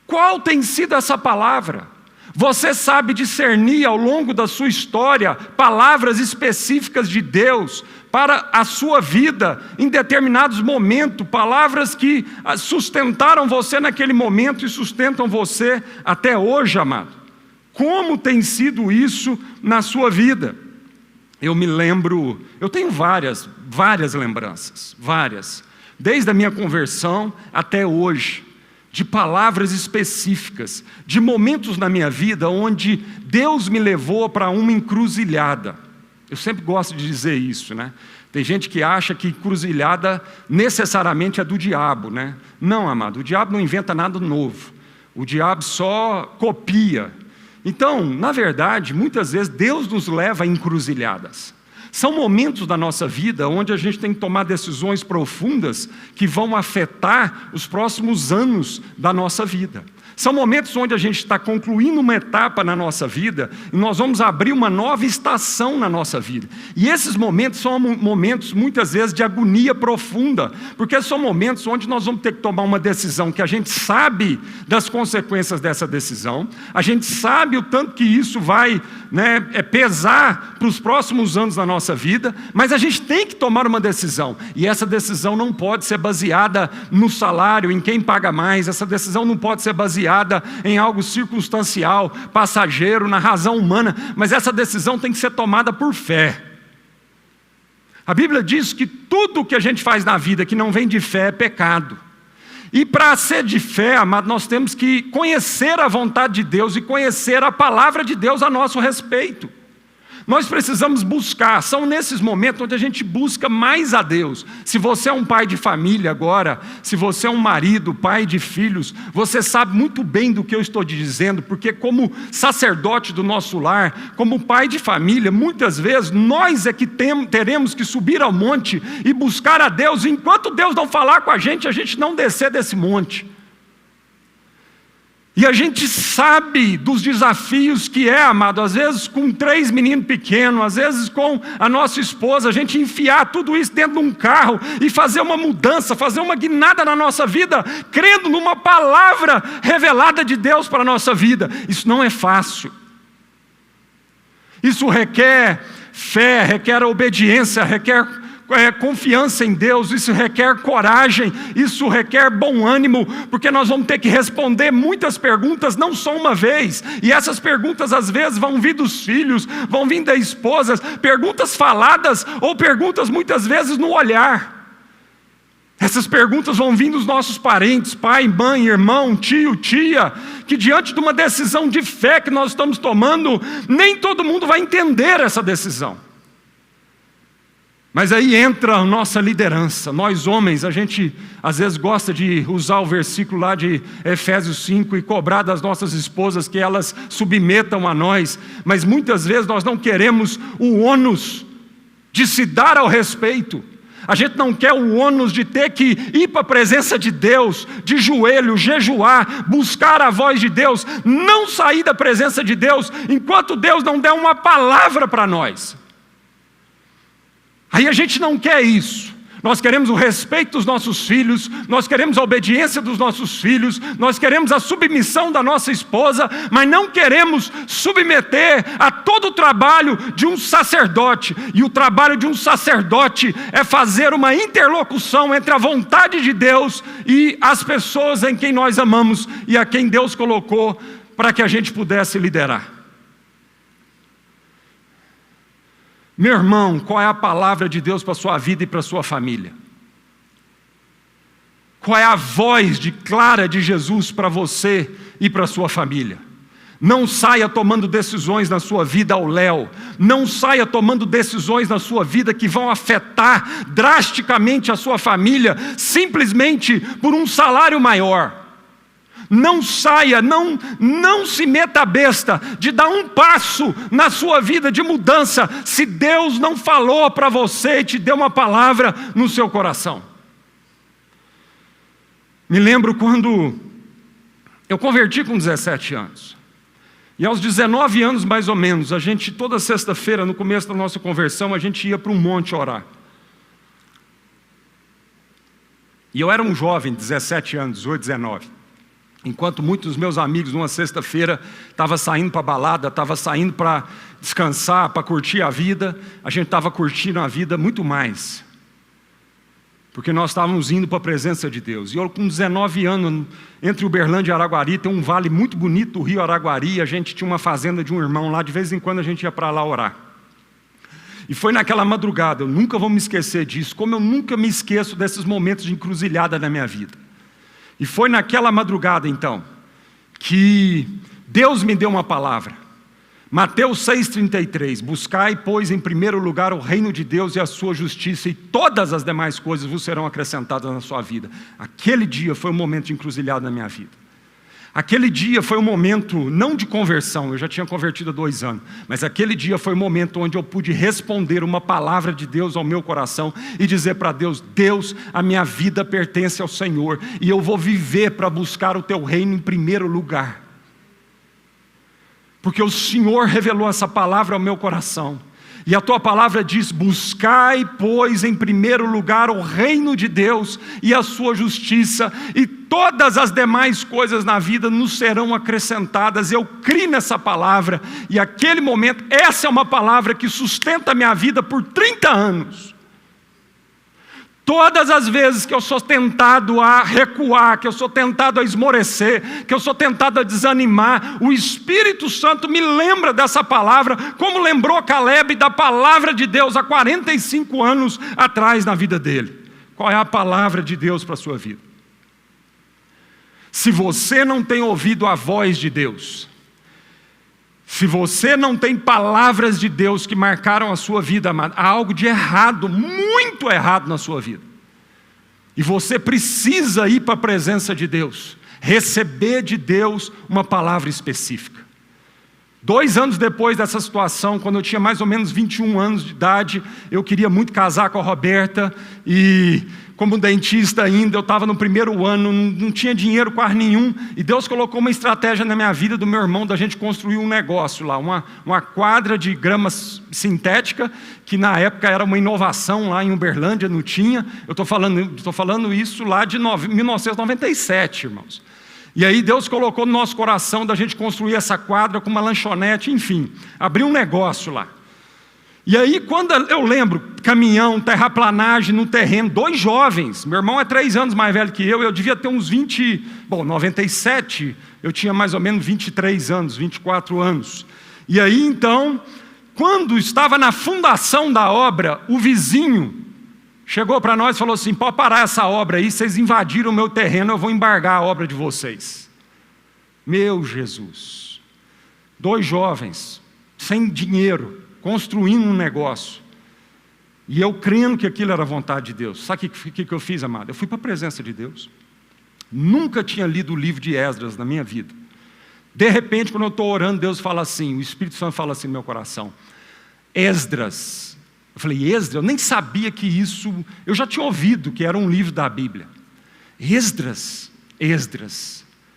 Qual tem sido essa palavra? Você sabe discernir ao longo da sua história palavras específicas de Deus para a sua vida em determinados momentos, palavras que sustentaram você naquele momento e sustentam você até hoje, amado. Como tem sido isso na sua vida? Eu me lembro, eu tenho várias lembranças, várias. desde a minha conversão até hoje, de palavras específicas, de momentos na minha vida onde Deus me levou para uma encruzilhada. Eu sempre gosto de dizer isso, né? Tem gente que acha que encruzilhada necessariamente é do diabo, né? Não, amado, o diabo não inventa nada novo. O diabo só copia. Então, na verdade, muitas vezes Deus nos leva a encruzilhadas. São momentos da nossa vida onde a gente tem que tomar decisões profundas que vão afetar os próximos anos da nossa vida. São momentos onde a gente está concluindo uma etapa na nossa vida e nós vamos abrir uma nova estação na nossa vida. E esses momentos são momentos, muitas vezes, de agonia profunda, porque são momentos onde nós vamos ter que tomar uma decisão que a gente sabe das consequências dessa decisão, a gente sabe o tanto que isso vai, né, pesar para os próximos anos da nossa vida, mas a gente tem que tomar uma decisão, e essa decisão não pode ser baseada no salário, em quem paga mais, essa decisão não pode ser baseada em algo circunstancial, passageiro, na razão humana, mas essa decisão tem que ser tomada por fé. A Bíblia diz que tudo que a gente faz na vida que não vem de fé é pecado. E para ser de fé, amado, nós temos que conhecer a vontade de Deus e conhecer a palavra de Deus a nosso respeito. Nós precisamos buscar, são nesses momentos onde a gente busca mais a Deus. Se você é um pai de família agora, se você é um marido, pai de filhos, você sabe muito bem do que eu estou te dizendo, porque como sacerdote do nosso lar, como pai de família, muitas vezes nós é que teremos que subir ao monte e buscar a Deus, e enquanto Deus não falar com a gente não descer desse monte. E a gente sabe dos desafios que é, amado, às vezes com 3 meninos pequenos, às vezes com a nossa esposa, a gente enfiar tudo isso dentro de um carro e fazer uma mudança, fazer uma guinada na nossa vida, crendo numa palavra revelada de Deus para a nossa vida. Isso não é fácil. Isso requer fé, requer obediência, requer confiança em Deus, isso requer coragem, isso requer bom ânimo, porque nós vamos ter que responder muitas perguntas, não só uma vez, e essas perguntas às vezes vão vir dos filhos, vão vir das esposas, perguntas faladas, ou perguntas muitas vezes no olhar. Essas perguntas vão vir dos nossos parentes, pai, mãe, irmão, tio, tia, que diante de uma decisão de fé que nós estamos tomando, nem todo mundo vai entender essa decisão. Mas aí entra a nossa liderança. Nós homens, a gente às vezes gosta de usar o versículo lá de Efésios 5 e cobrar das nossas esposas que elas submetam a nós, mas muitas vezes nós não queremos o ônus de se dar ao respeito. A gente não quer o ônus de ter que ir para a presença de Deus, de joelho, jejuar, buscar a voz de Deus, não sair da presença de Deus enquanto Deus não der uma palavra para nós. Aí a gente não quer isso. Nós queremos o respeito dos nossos filhos, nós queremos a obediência dos nossos filhos, nós queremos a submissão da nossa esposa, mas não queremos submeter a todo o trabalho de um sacerdote. E o trabalho de um sacerdote é fazer uma interlocução entre a vontade de Deus e as pessoas em quem nós amamos e a quem Deus colocou para que a gente pudesse liderar. Meu irmão, qual é a palavra de Deus para a sua vida e para a sua família? Qual é a voz clara de Jesus para você e para a sua família? Não saia tomando decisões na sua vida ao léu. Não saia tomando decisões na sua vida que vão afetar drasticamente a sua família, simplesmente por um salário maior. Não saia, não se meta a besta de dar um passo na sua vida de mudança, se Deus não falou para você e te deu uma palavra no seu coração. Me lembro quando eu converti com 17 anos. E aos 19 anos, mais ou menos, a gente, toda sexta-feira, no começo da nossa conversão, a gente ia para um monte orar. E eu era um jovem, 17 anos, 18, 19. Enquanto muitos dos meus amigos, numa sexta-feira, estavam saindo para a balada, estavam saindo para descansar, para curtir a vida, a gente estava curtindo a vida muito mais. Porque nós estávamos indo para a presença de Deus. E eu, com 19 anos, entre Uberlândia e Araguari, tem um vale muito bonito do rio Araguari, a gente tinha uma fazenda de um irmão lá, de vez em quando a gente ia para lá orar. E foi naquela madrugada, eu nunca vou me esquecer disso, como eu nunca me esqueço desses momentos de encruzilhada na minha vida. E foi naquela madrugada, então, que Deus me deu uma palavra. Mateus 6,33, buscai, pois, em primeiro lugar o reino de Deus e a sua justiça, e todas as demais coisas vos serão acrescentadas na sua vida. Aquele dia foi um momento de encruzilhada na minha vida. Aquele dia foi um momento, não de conversão, eu já tinha convertido há 2 anos, mas aquele dia foi um momento onde eu pude responder uma palavra de Deus ao meu coração e dizer para Deus: Deus, a minha vida pertence ao Senhor, e eu vou viver para buscar o teu reino em primeiro lugar. Porque o Senhor revelou essa palavra ao meu coração. E a tua palavra diz: buscai, pois, em primeiro lugar o reino de Deus e a sua justiça, e todas as demais coisas na vida nos serão acrescentadas. Eu criei nessa palavra, e aquele momento, essa é uma palavra que sustenta a minha vida por 30 anos. Todas as vezes que eu sou tentado a recuar, que eu sou tentado a esmorecer, que eu sou tentado a desanimar, o Espírito Santo me lembra dessa palavra, como lembrou Caleb da palavra de Deus há 45 anos atrás na vida dele. Qual é a palavra de Deus para a sua vida? Se você não tem ouvido a voz de Deus, se você não tem palavras de Deus que marcaram a sua vida, amado, há algo de errado, muito errado na sua vida. E você precisa ir para a presença de Deus, receber de Deus uma palavra específica. 2 anos depois dessa situação, quando eu tinha mais ou menos 21 anos de idade, eu queria muito casar com a Roberta, e como dentista ainda, eu estava no primeiro ano, não tinha dinheiro quase nenhum, e Deus colocou uma estratégia na minha vida do meu irmão, da gente construir um negócio lá, uma quadra de grama sintética, que na época era uma inovação lá em Uberlândia, não tinha. Eu estou falando isso lá de 1997, irmãos. E aí Deus colocou no nosso coração da gente construir essa quadra com uma lanchonete, enfim, abrir um negócio lá. E aí quando eu lembro, caminhão, terraplanagem no terreno, 2 jovens, meu irmão é 3 anos mais velho que eu devia ter uns 97, eu tinha mais ou menos 23 anos, 24 anos. E aí então, quando estava na fundação da obra, o vizinho chegou para nós e falou assim: pode parar essa obra aí, vocês invadiram o meu terreno, eu vou embargar a obra de vocês. Meu Jesus, 2 jovens, sem dinheiro, construindo um negócio, e eu crendo que aquilo era a vontade de Deus. Sabe o que eu fiz, amado? Eu fui para a presença de Deus. Nunca tinha lido o livro de Esdras na minha vida. De repente, quando eu estou orando, Deus fala assim, o Espírito Santo fala assim no meu coração: Esdras. Eu falei: Esdras? Eu nem sabia que isso, eu já tinha ouvido que era um livro da Bíblia. Esdras.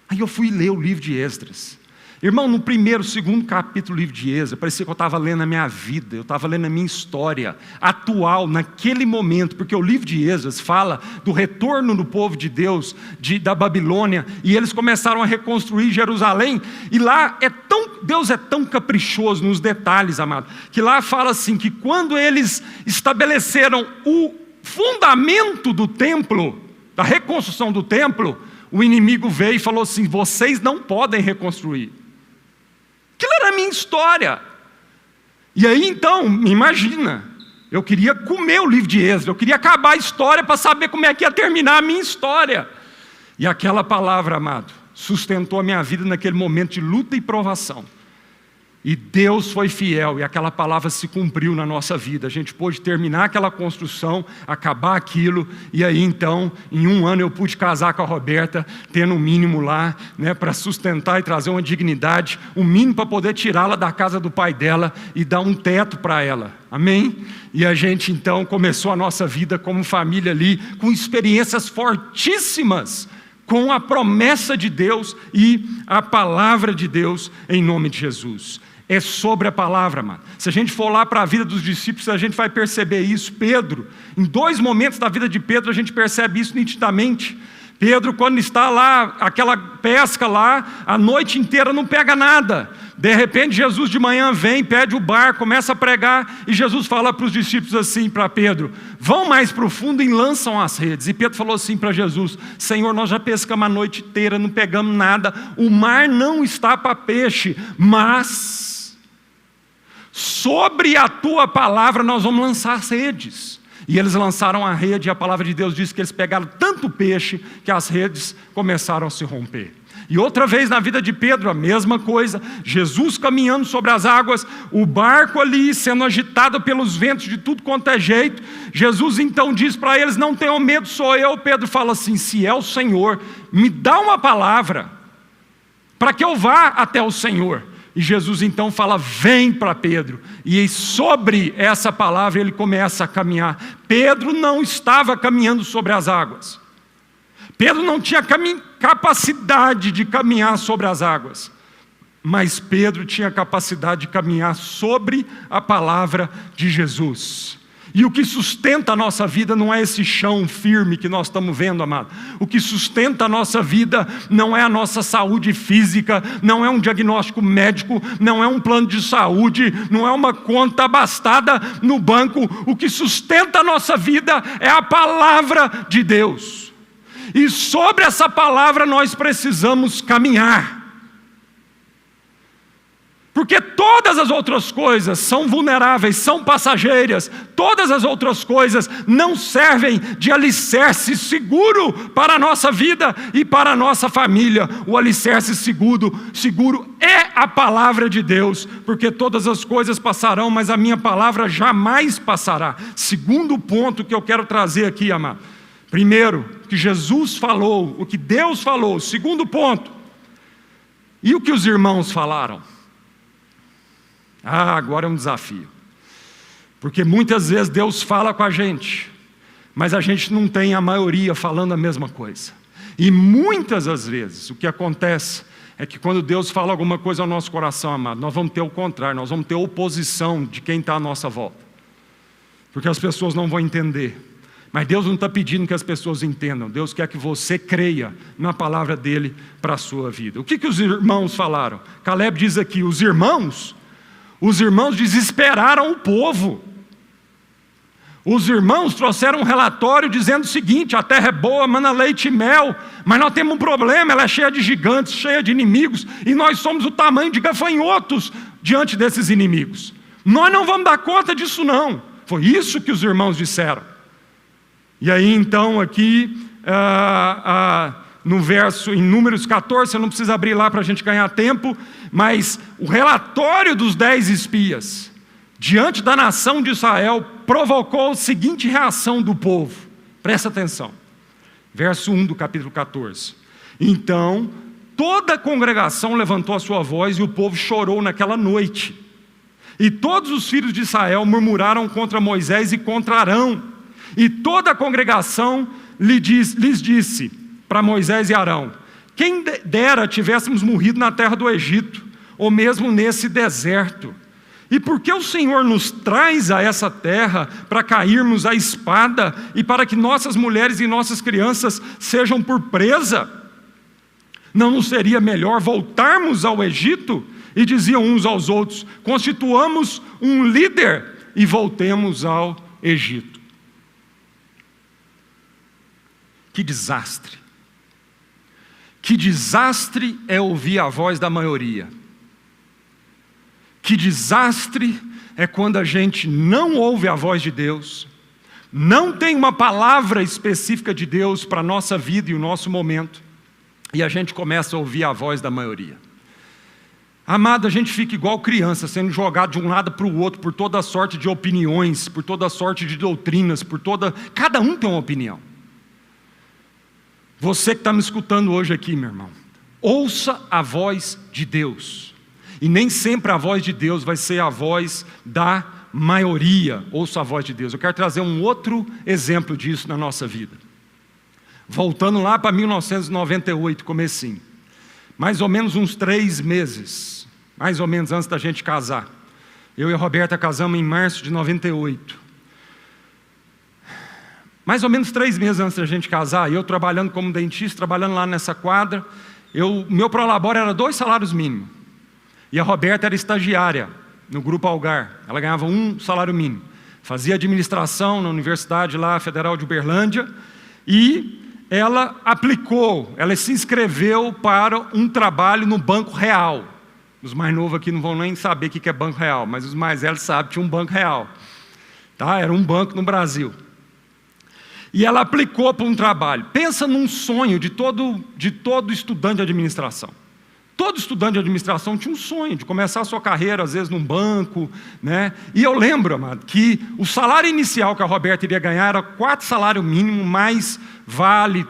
Aí eu fui ler o livro de Esdras. Irmão, no 1º, 2º capítulo do livro de Esdras, parecia que eu estava lendo a minha vida, eu estava lendo a minha história atual, naquele momento, porque o livro de Esdras fala do retorno do povo de Deus, da Babilônia, e eles começaram a reconstruir Jerusalém, e lá Deus é tão caprichoso nos detalhes, amado, que lá fala assim, que quando eles estabeleceram o fundamento do templo, da reconstrução do templo, o inimigo veio e falou assim: vocês não podem reconstruir. Aquilo era a minha história. E aí então, imagina, eu queria comer o livro de Esdras, eu queria acabar a história para saber como é que ia terminar a minha história. E aquela palavra, amado, sustentou a minha vida naquele momento de luta e provação. E Deus foi fiel, e aquela palavra se cumpriu na nossa vida. A gente pôde terminar aquela construção, acabar aquilo, e aí então, em 1 ano eu pude casar com a Roberta, tendo o mínimo lá, né, para sustentar e trazer uma dignidade, o mínimo para poder tirá-la da casa do pai dela e dar um teto para ela. Amém? E a gente então começou a nossa vida como família ali, com experiências fortíssimas, com a promessa de Deus e a palavra de Deus em nome de Jesus. É sobre a palavra, mano. Se a gente for lá para a vida dos discípulos, a gente vai perceber isso. Pedro, em 2 momentos da vida de Pedro, a gente percebe isso nitidamente. Pedro, quando está lá, aquela pesca lá, a noite inteira não pega nada. De repente, Jesus de manhã vem, pede o barco, começa a pregar, e Jesus fala para os discípulos assim, para Pedro: vão mais para o fundo e lançam as redes. E Pedro falou assim para Jesus: Senhor, nós já pescamos a noite inteira, não pegamos nada, o mar não está para peixe, mas Sobre a tua palavra nós vamos lançar as redes. E eles lançaram a rede, e a palavra de Deus diz que eles pegaram tanto peixe que as redes começaram a se romper. E outra vez na vida de Pedro, a mesma coisa, Jesus caminhando sobre as águas, o barco ali sendo agitado pelos ventos de tudo quanto é jeito. Jesus então diz para eles: não tenham medo, sou eu. Pedro fala assim: se é o Senhor, me dá uma palavra para que eu vá até o Senhor. E Jesus então fala: vem para Pedro. E sobre essa palavra ele começa a caminhar. Pedro não estava caminhando sobre as águas. Pedro não tinha capacidade de caminhar sobre as águas. Mas Pedro tinha capacidade de caminhar sobre a palavra de Jesus. E o que sustenta a nossa vida não é esse chão firme que nós estamos vendo, amado. O que sustenta a nossa vida não é a nossa saúde física, não é um diagnóstico médico, não é um plano de saúde, não é uma conta abastada no banco. O que sustenta a nossa vida é a palavra de Deus. E sobre essa palavra nós precisamos caminhar. Porque todas as outras coisas são vulneráveis, são passageiras. Todas as outras coisas não servem de alicerce seguro para a nossa vida e para a nossa família. O alicerce seguro é a palavra de Deus. Porque todas as coisas passarão, mas a minha palavra jamais passará. Segundo ponto que eu quero trazer aqui, amado. Primeiro, o que Jesus falou, o que Deus falou. Segundo ponto, e o que os irmãos falaram? Agora é um desafio. Porque muitas vezes Deus fala com a gente, mas a gente não tem a maioria falando a mesma coisa. E muitas das vezes o que acontece é que quando Deus fala alguma coisa ao nosso coração, amado, nós vamos ter o contrário, nós vamos ter oposição de quem está à nossa volta. Porque as pessoas não vão entender. Mas Deus não está pedindo que as pessoas entendam. Deus quer que você creia na palavra dele para a sua vida. O que os irmãos falaram? Caleb diz aqui: os irmãos desesperaram o povo. Os irmãos trouxeram um relatório dizendo o seguinte: a terra é boa, mana leite e mel, mas nós temos um problema, ela é cheia de gigantes, cheia de inimigos, e nós somos o tamanho de gafanhotos diante desses inimigos. Nós não vamos dar conta disso não. Foi isso que os irmãos disseram. E aí então aqui no verso, em Números 14, você não precisa abrir lá para a gente ganhar tempo, mas o relatório dos 10 espias, diante da nação de Israel, provocou a seguinte reação do povo. Presta atenção. Verso 1 do capítulo 14. Então, toda a congregação levantou a sua voz e o povo chorou naquela noite. E todos os filhos de Israel murmuraram contra Moisés e contra Arão. E toda a congregação lhes disse para Moisés e Arão: quem dera tivéssemos morrido na terra do Egito, ou mesmo nesse deserto. E por que o Senhor nos traz a essa terra para cairmos à espada e para que nossas mulheres e nossas crianças sejam por presa? Não nos seria melhor voltarmos ao Egito? E diziam uns aos outros: constituamos um líder e voltemos ao Egito. Que desastre! Que desastre é ouvir a voz da maioria. Que desastre é quando a gente não ouve a voz de Deus, não tem uma palavra específica de Deus para a nossa vida e o nosso momento, e a gente começa a ouvir a voz da maioria. Amado, a gente fica igual criança, sendo jogado de um lado para o outro, por toda sorte de opiniões, por toda sorte de doutrinas, cada um tem uma opinião. Você que está me escutando hoje aqui, meu irmão, ouça a voz de Deus. E nem sempre a voz de Deus vai ser a voz da maioria. Ouça a voz de Deus. Eu quero trazer um outro exemplo disso na nossa vida. Voltando lá para 1998, comecinho. Mais ou menos uns 3 meses, mais ou menos antes da gente casar. Eu e a Roberta casamos em março de 98. Mais ou menos 3 meses antes da gente casar, eu trabalhando como dentista, trabalhando lá nessa quadra, meu prolabore era 2 salários mínimos. E a Roberta era estagiária no Grupo Algar. Ela ganhava 1 salário mínimo. Fazia administração na Universidade lá, Federal de Uberlândia. E ela se inscreveu para um trabalho no Banco Real. Os mais novos aqui não vão nem saber o que é Banco Real, mas os mais velhos sabem que tinha um Banco Real. Tá? Era um banco no Brasil. E ela aplicou para um trabalho. Pensa num sonho de todo estudante de administração. Todo estudante de administração tinha um sonho de começar a sua carreira, às vezes, num banco, né? E eu lembro, amado, que o salário inicial que a Roberta iria ganhar era 4 salários mínimos, mais vale,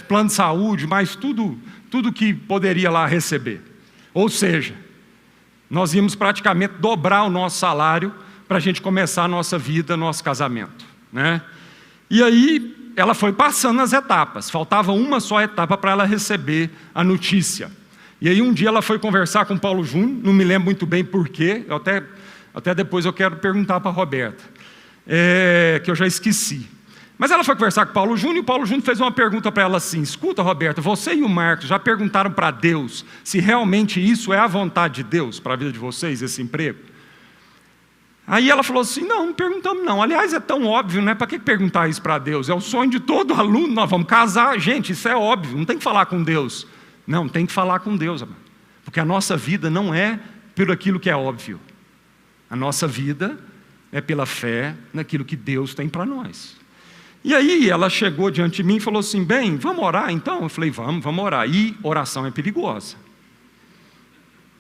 plano de saúde, mais tudo que poderia lá receber. Ou seja, nós íamos praticamente dobrar o nosso salário para a gente começar a nossa vida, nosso casamento, né? E aí, ela foi passando as etapas. Faltava uma só etapa para ela receber a notícia. E aí, um dia ela foi conversar com o Paulo Júnior, não me lembro muito bem porquê, até depois eu quero perguntar para a Roberta, que eu já esqueci. Mas ela foi conversar com o Paulo Júnior, e o Paulo Júnior fez uma pergunta para ela assim: escuta, Roberta, você e o Marcos já perguntaram para Deus se realmente isso é a vontade de Deus para a vida de vocês, esse emprego? Aí ela falou assim: não perguntamos não. Aliás, é tão óbvio, né? Para que perguntar isso para Deus? É o sonho de todo aluno, nós vamos casar. Gente, isso é óbvio, não tem que falar com Deus. Não, tem que falar com Deus, amado. Porque a nossa vida não é pelo aquilo que é óbvio. A nossa vida é pela fé naquilo que Deus tem para nós. E aí ela chegou diante de mim e falou assim: bem, vamos orar então? Eu falei: vamos orar. E oração é perigosa.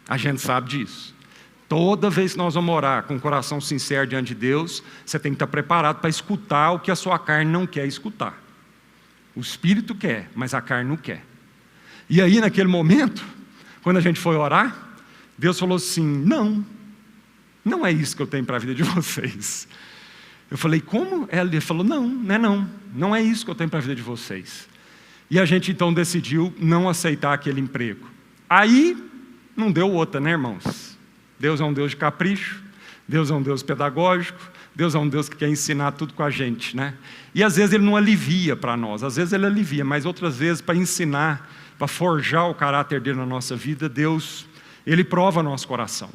A gente sabe disso. Toda vez que nós vamos orar com o coração sincero diante de Deus, você tem que estar preparado para escutar o que a sua carne não quer escutar. O espírito quer, mas a carne não quer. E aí, naquele momento, quando a gente foi orar, Deus falou assim: não é isso que eu tenho para a vida de vocês. Eu falei: como? Ele falou: não é isso que eu tenho para a vida de vocês. E a gente então decidiu não aceitar aquele emprego. Aí, não deu outra, né, irmãos? Deus é um Deus de capricho, Deus é um Deus pedagógico, Deus é um Deus que quer ensinar tudo com a gente, né? E às vezes Ele não alivia para nós, às vezes Ele alivia, mas outras vezes para ensinar, para forjar o caráter dele na nossa vida, Deus, Ele prova nosso coração.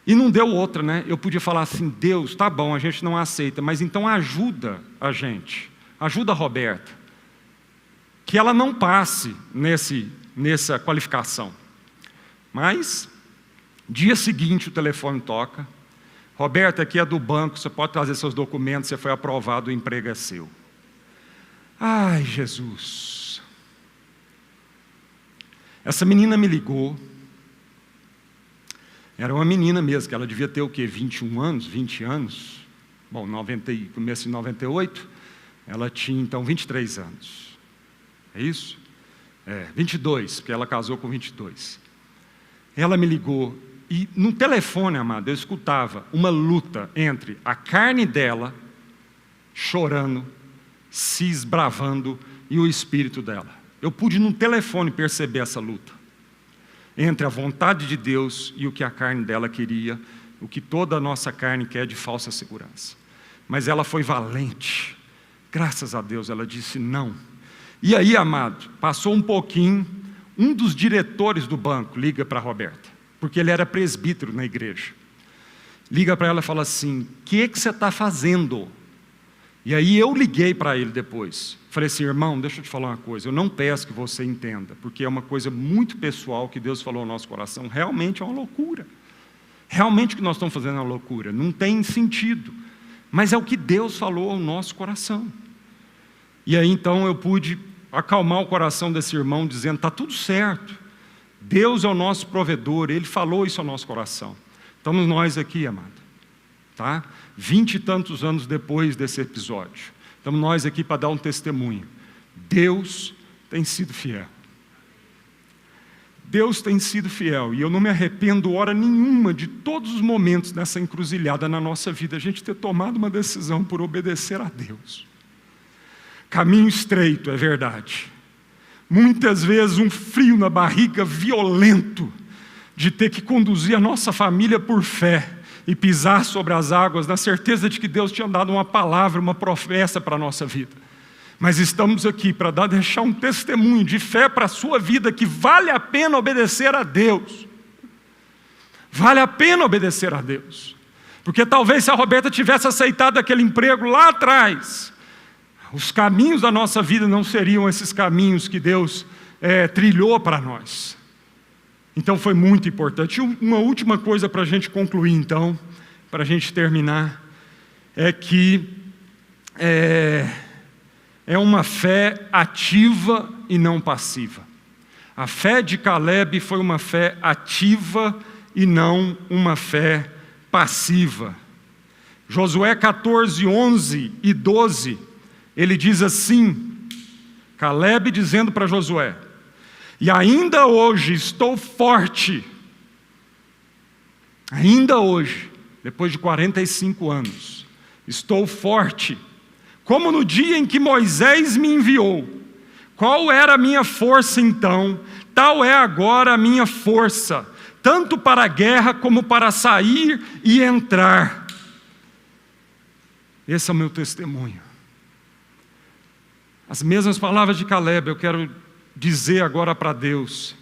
E não deu outra, né? Eu podia falar assim: Deus, tá bom, a gente não aceita, mas então ajuda a gente, ajuda a Roberta, que ela não passe nessa qualificação. Mas, dia seguinte o telefone toca: Roberta, aqui é do banco, você pode trazer seus documentos, você foi aprovado, o emprego é seu. Ai, Jesus! Essa menina me ligou. Era uma menina mesmo, que ela devia ter o quê? 21 anos, 20 anos? Bom, começo de 98, ela tinha então 23 anos. É isso? 22, porque ela casou com 22. Ela me ligou e no telefone, amado, eu escutava uma luta entre a carne dela, chorando, se esbravando, e o espírito dela. Eu pude no telefone perceber essa luta entre a vontade de Deus e o que a carne dela queria, o que toda a nossa carne quer de falsa segurança. Mas ela foi valente, graças a Deus, ela disse não. E aí, amado, passou um pouquinho, um dos diretores do banco liga para a Roberta, porque ele era presbítero na igreja. Liga para ela e fala assim: o que você está fazendo? E aí eu liguei para ele depois. Falei assim: irmão, deixa eu te falar uma coisa. Eu não peço que você entenda, porque é uma coisa muito pessoal que Deus falou no nosso coração. Realmente é uma loucura. Realmente o que nós estamos fazendo é uma loucura. Não tem sentido. Mas é o que Deus falou ao nosso coração. E aí então eu pude acalmar o coração desse irmão, dizendo: está tudo certo. Deus é o nosso provedor. Ele falou isso ao nosso coração. Estamos nós aqui, amado. Tá? 20 e tantos anos depois desse episódio, estamos nós aqui para dar um testemunho. Deus tem sido fiel. Deus tem sido fiel, e eu não me arrependo hora nenhuma de todos os momentos dessa encruzilhada na nossa vida, a gente ter tomado uma decisão por obedecer a Deus. Caminho estreito, é verdade. Muitas vezes um frio na barriga violento de ter que conduzir a nossa família por fé e pisar sobre as águas, na certeza de que Deus tinha dado uma palavra, uma promessa para a nossa vida. Mas estamos aqui para deixar um testemunho de fé para a sua vida, que vale a pena obedecer a Deus. Vale a pena obedecer a Deus. Porque talvez se a Roberta tivesse aceitado aquele emprego lá atrás, os caminhos da nossa vida não seriam esses caminhos que Deus trilhou para nós. Então foi muito importante. E uma última coisa para a gente concluir então, para a gente terminar, é que é uma fé ativa e não passiva. A fé de Caleb foi uma fé ativa e não uma fé passiva. Josué 14, 11 e 12, ele diz assim, Caleb dizendo para Josué: e ainda hoje estou forte, ainda hoje, depois de 45 anos, estou forte, como no dia em que Moisés me enviou. Qual era a minha força então? Tal é agora a minha força, tanto para a guerra como para sair e entrar. Esse é o meu testemunho. As mesmas palavras de Caleb eu quero dizer agora para Deus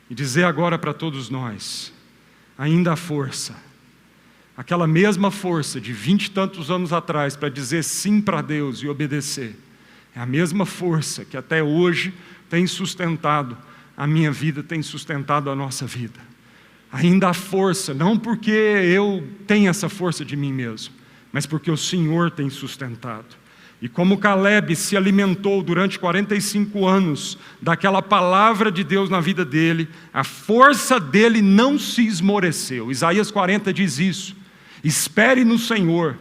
e dizer agora para todos nós. Ainda há força. Aquela mesma força de 20 e tantos anos atrás para dizer sim para Deus e obedecer. É a mesma força que até hoje tem sustentado a minha vida, tem sustentado a nossa vida. Ainda há força, não porque eu tenho essa força de mim mesmo, mas porque o Senhor tem sustentado. E como Caleb se alimentou durante 45 anos daquela palavra de Deus na vida dele, a força dele não se esmoreceu. Isaías 40 diz isso. Espere no Senhor,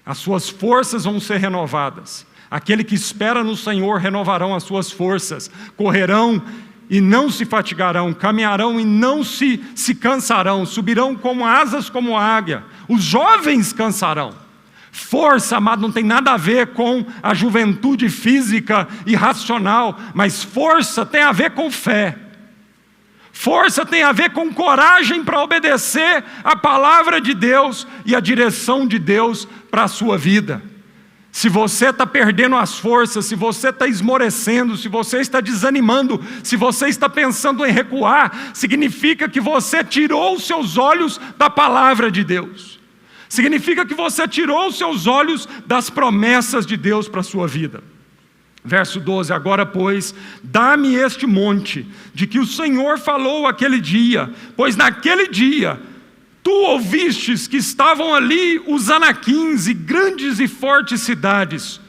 as suas forças vão ser renovadas. Aquele que espera no Senhor renovarão as suas forças, correrão e não se fatigarão, caminharão e não se cansarão, subirão como asas como águia, os jovens cansarão. Força, amado, não tem nada a ver com a juventude física e racional, mas força tem a ver com fé. Força tem a ver com coragem para obedecer a palavra de Deus e a direção de Deus para a sua vida. Se você está perdendo as forças, se você está esmorecendo, se você está desanimando, se você está pensando em recuar, significa que você tirou os seus olhos da palavra de Deus. Significa que você tirou os seus olhos das promessas de Deus para a sua vida. Verso 12, agora pois, dá-me este monte, de que o Senhor falou aquele dia, pois naquele dia, tu ouvistes que estavam ali os anaquins e grandes e fortes cidades.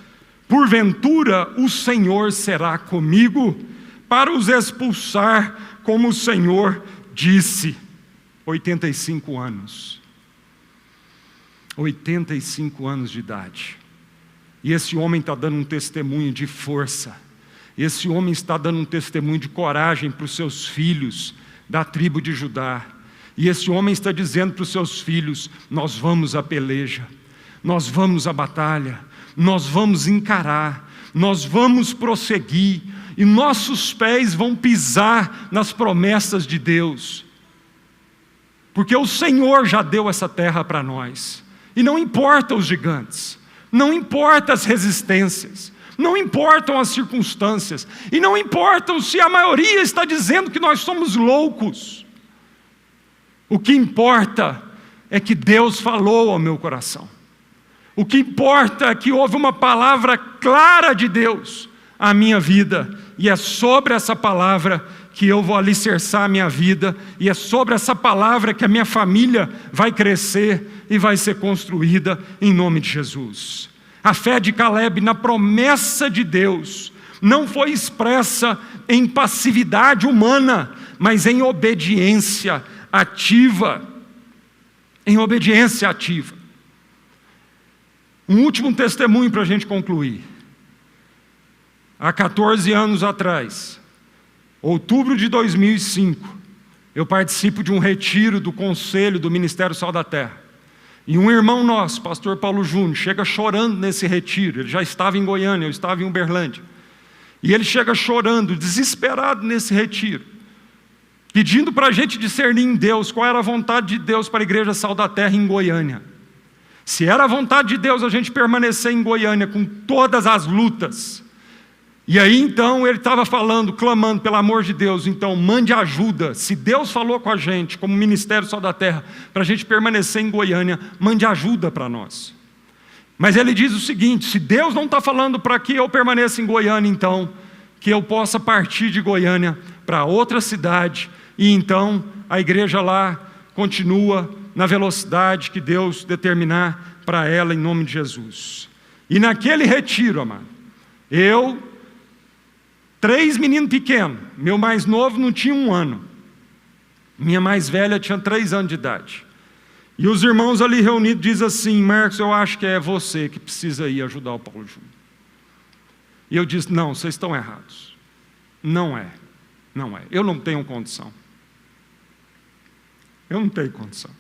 Porventura o Senhor será comigo, para os expulsar, como o Senhor disse. 85 anos. 85 anos de idade. E esse homem está dando um testemunho de força. Esse homem está dando um testemunho de coragem para os seus filhos da tribo de Judá. E esse homem está dizendo para os seus filhos: nós vamos à peleja, nós vamos à batalha, nós vamos encarar, nós vamos prosseguir, e nossos pés vão pisar nas promessas de Deus. Porque o Senhor já deu essa terra para nós. E não importa os gigantes, não importa as resistências, não importam as circunstâncias, e não importam se a maioria está dizendo que nós somos loucos. O que importa é que Deus falou ao meu coração. O que importa é que houve uma palavra clara de Deus à minha vida, e é sobre essa palavra que eu vou alicerçar a minha vida, e é sobre essa palavra que a minha família vai crescer e vai ser construída em nome de Jesus. A fé de Caleb na promessa de Deus não foi expressa em passividade humana, mas em obediência ativa. Em obediência ativa. Um último testemunho para a gente concluir. Há 14 anos atrás, outubro de 2005, eu participo de um retiro do Conselho do Ministério Sal da Terra. E um irmão nosso, pastor Paulo Júnior, chega chorando nesse retiro. Ele já estava em Goiânia, eu estava em Uberlândia. E ele chega chorando, desesperado nesse retiro, pedindo para a gente discernir em Deus qual era a vontade de Deus para a Igreja Sal da Terra em Goiânia. Se era a vontade de Deus a gente permanecer em Goiânia com todas as lutas. E aí então ele estava falando, clamando, pelo amor de Deus, então mande ajuda. Se Deus falou com a gente, como Ministério Sal da Terra, para a gente permanecer em Goiânia, mande ajuda para nós. Mas ele diz o seguinte: se Deus não está falando para que eu permaneça em Goiânia, então, que eu possa partir de Goiânia para outra cidade, e então a igreja lá continua na velocidade que Deus determinar para ela, em nome de Jesus. E naquele retiro, amado, 3 meninos pequenos, meu mais novo não tinha 1 ano, minha mais velha tinha 3 anos de idade. E os irmãos ali reunidos dizem assim: Marcos, eu acho que é você que precisa ir ajudar o Paulo Júnior. E eu disse: não, vocês estão errados. Não é. Eu não tenho condição. Eu não tenho condição.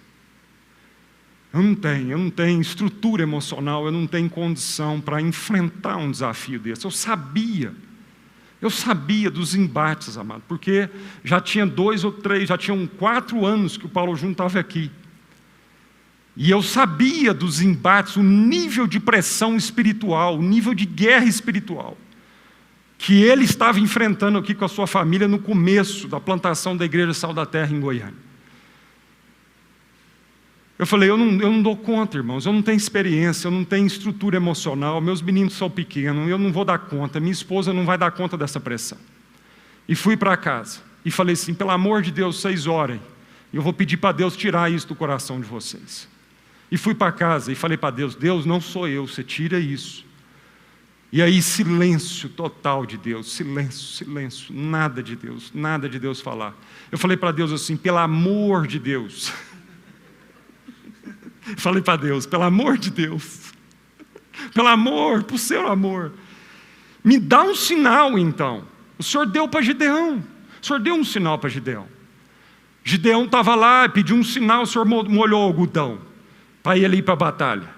Eu não tenho estrutura emocional, eu não tenho condição para enfrentar um desafio desse. Eu sabia dos embates, amado, porque já tinha 2 ou 3, já tinham 4 anos que o Paulo Júnior estava aqui. E eu sabia dos embates, o nível de pressão espiritual, o nível de guerra espiritual, que ele estava enfrentando aqui com a sua família no começo da plantação da Igreja Sal da Terra em Goiânia. Eu falei: eu não dou conta, irmãos, eu não tenho experiência, eu não tenho estrutura emocional, meus meninos são pequenos, eu não vou dar conta, minha esposa não vai dar conta dessa pressão. E fui para casa e falei assim: pelo amor de Deus, vocês orem, eu vou pedir para Deus tirar isso do coração de vocês. E fui para casa e falei para Deus: Deus, não sou eu, você tira isso. E aí silêncio total de Deus, silêncio, nada de Deus falar. Eu falei para Deus assim: pelo amor de Deus. Falei para Deus: pelo amor de Deus, por seu amor, me dá um sinal então. O Senhor deu para Gideão, o Senhor deu um sinal para Gideão. Gideão estava lá, pediu um sinal, o Senhor molhou o algodão para ele ir para a batalha.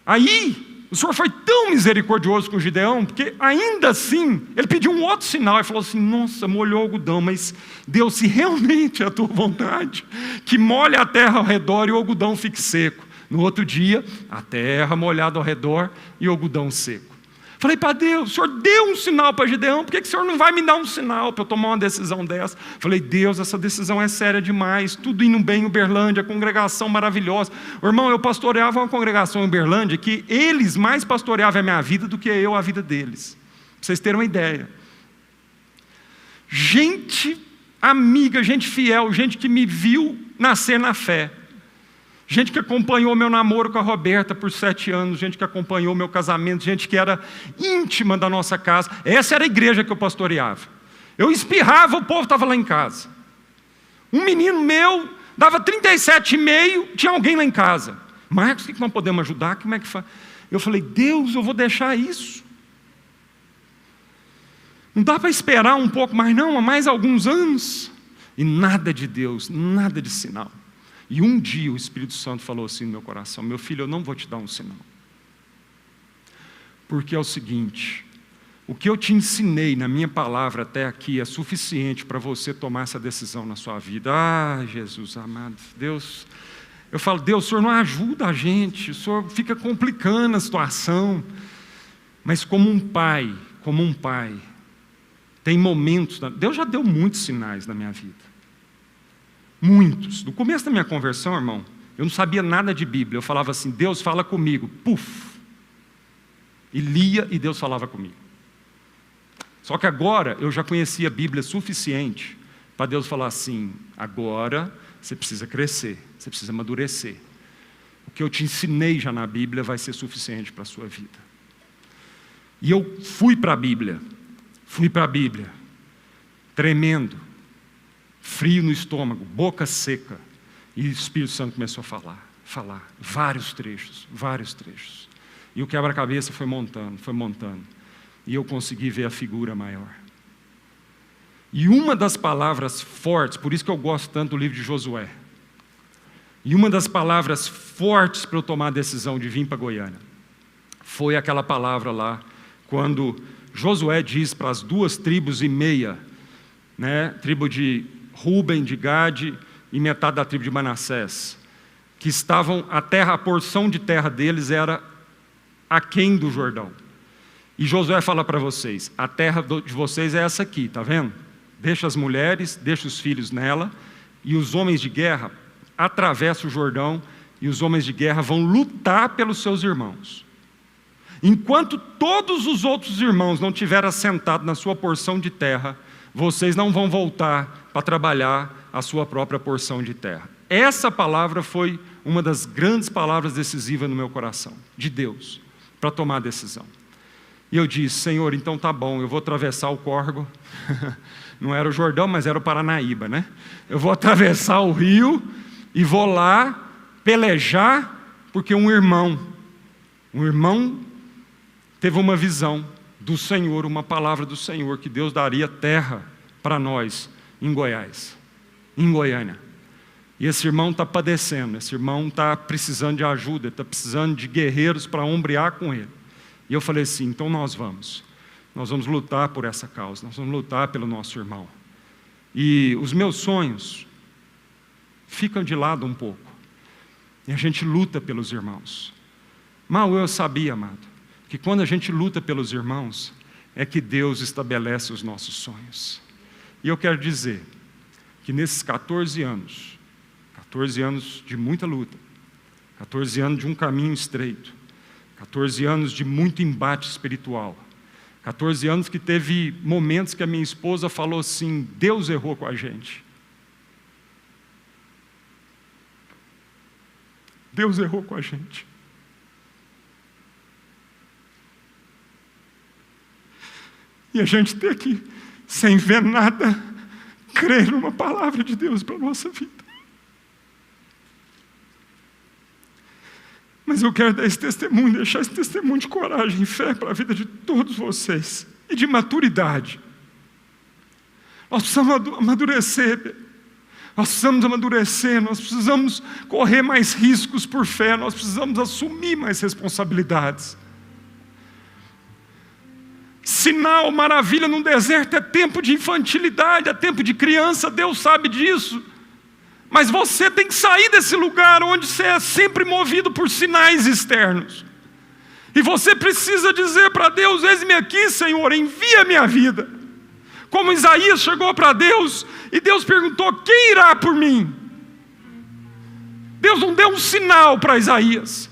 Aí, o Senhor foi tão misericordioso com Gideão, porque ainda assim, ele pediu um outro sinal, e falou assim: nossa, molhou o algodão, mas Deus, se realmente é a tua vontade, que molhe a terra ao redor e o algodão fique seco. No outro dia, a terra molhada ao redor e o algodão seco. Falei para Deus: o Senhor deu um sinal para Gideão, por que o Senhor não vai me dar um sinal para eu tomar uma decisão dessa? Falei: Deus, essa decisão é séria demais, tudo indo bem em Uberlândia, congregação maravilhosa. Irmão, eu pastoreava uma congregação em Uberlândia que eles mais pastoreavam a minha vida do que eu a vida deles, para vocês terem uma ideia. Gente amiga, gente fiel, gente que me viu nascer na fé. Gente que acompanhou meu namoro com a Roberta por 7 anos, gente que acompanhou meu casamento, gente que era íntima da nossa casa. Essa era a igreja que eu pastoreava. Eu espirrava, o povo estava lá em casa. Um menino meu dava 37,5, tinha alguém lá em casa. Marcos, o que nós podemos ajudar? Como é que faz? Eu falei: Deus, eu vou deixar isso. Não dá para esperar um pouco mais não, há mais alguns anos. E nada de Deus, nada de sinal. E um dia o Espírito Santo falou assim no meu coração: meu filho, eu não vou te dar um sinal. Porque é o seguinte: o que eu te ensinei na minha palavra até aqui é suficiente para você tomar essa decisão na sua vida. Ah, Jesus amado, Deus, eu falo: Deus, o Senhor não ajuda a gente, o Senhor fica complicando a situação. Mas como um pai, tem momentos, Deus já deu muitos sinais na minha vida. Muitos. No começo da minha conversão, irmão, eu não sabia nada de Bíblia. Eu falava assim: Deus fala comigo. Puf! E lia e Deus falava comigo. Só que agora eu já conhecia a Bíblia suficiente para Deus falar assim: agora você precisa crescer, você precisa amadurecer. O que eu te ensinei já na Bíblia vai ser suficiente para a sua vida. E eu fui para a Bíblia, tremendo, frio no estômago, boca seca, e o Espírito Santo começou a falar, vários trechos, e o quebra-cabeça foi montando, e eu consegui ver a figura maior. E uma das palavras fortes, por isso que eu gosto tanto do livro de Josué, e uma das palavras fortes para eu tomar a decisão de vir para Goiânia, foi aquela palavra lá, quando Josué diz para as 2,5 tribos, né, tribo de Ruben, de Gade e metade da tribo de Manassés, que estavam, a porção de terra deles era aquém do Jordão. E Josué fala para vocês: a terra de vocês é essa aqui, está vendo? Deixa as mulheres, deixa os filhos nela, e os homens de guerra atravessam o Jordão, e os homens de guerra vão lutar pelos seus irmãos. Enquanto todos os outros irmãos não tiverem assentado na sua porção de terra, vocês não vão voltar para trabalhar a sua própria porção de terra. Essa palavra foi uma das grandes palavras decisivas no meu coração, de Deus, para tomar a decisão. E eu disse: Senhor, então tá bom, eu vou atravessar o córrego, não era o Jordão, mas era o Paranaíba, né? Eu vou atravessar o rio e vou lá pelejar, porque um irmão teve uma visão do Senhor, uma palavra do Senhor, que Deus daria terra para nós em Goiás, em Goiânia. E esse irmão está padecendo, esse irmão está precisando de ajuda, está precisando de guerreiros para ombrear com ele. E eu falei assim: então nós vamos lutar por essa causa, nós vamos lutar pelo nosso irmão. E os meus sonhos ficam de lado um pouco, e a gente luta pelos irmãos. Mal eu sabia, amado, que quando a gente luta pelos irmãos, é que Deus estabelece os nossos sonhos. E eu quero dizer que nesses 14 anos de muita luta, 14 anos de um caminho estreito, 14 anos de muito embate espiritual, 14 anos que teve momentos que a minha esposa falou assim: Deus errou com a gente. Deus errou com a gente. E a gente tem que, sem ver nada, crer numa palavra de Deus para a nossa vida. Mas eu quero dar esse testemunho, deixar esse testemunho de coragem e fé para a vida de todos vocês, e de maturidade. Nós precisamos amadurecer, nós precisamos correr mais riscos por fé, nós precisamos assumir mais responsabilidades. Sinal, maravilha no deserto é tempo de infantilidade, é tempo de criança, Deus sabe disso. Mas você tem que sair desse lugar onde você é sempre movido por sinais externos. E você precisa dizer para Deus: eis-me aqui, Senhor, envia a minha vida. Como Isaías chegou para Deus e Deus perguntou: quem irá por mim? Deus não deu um sinal para Isaías.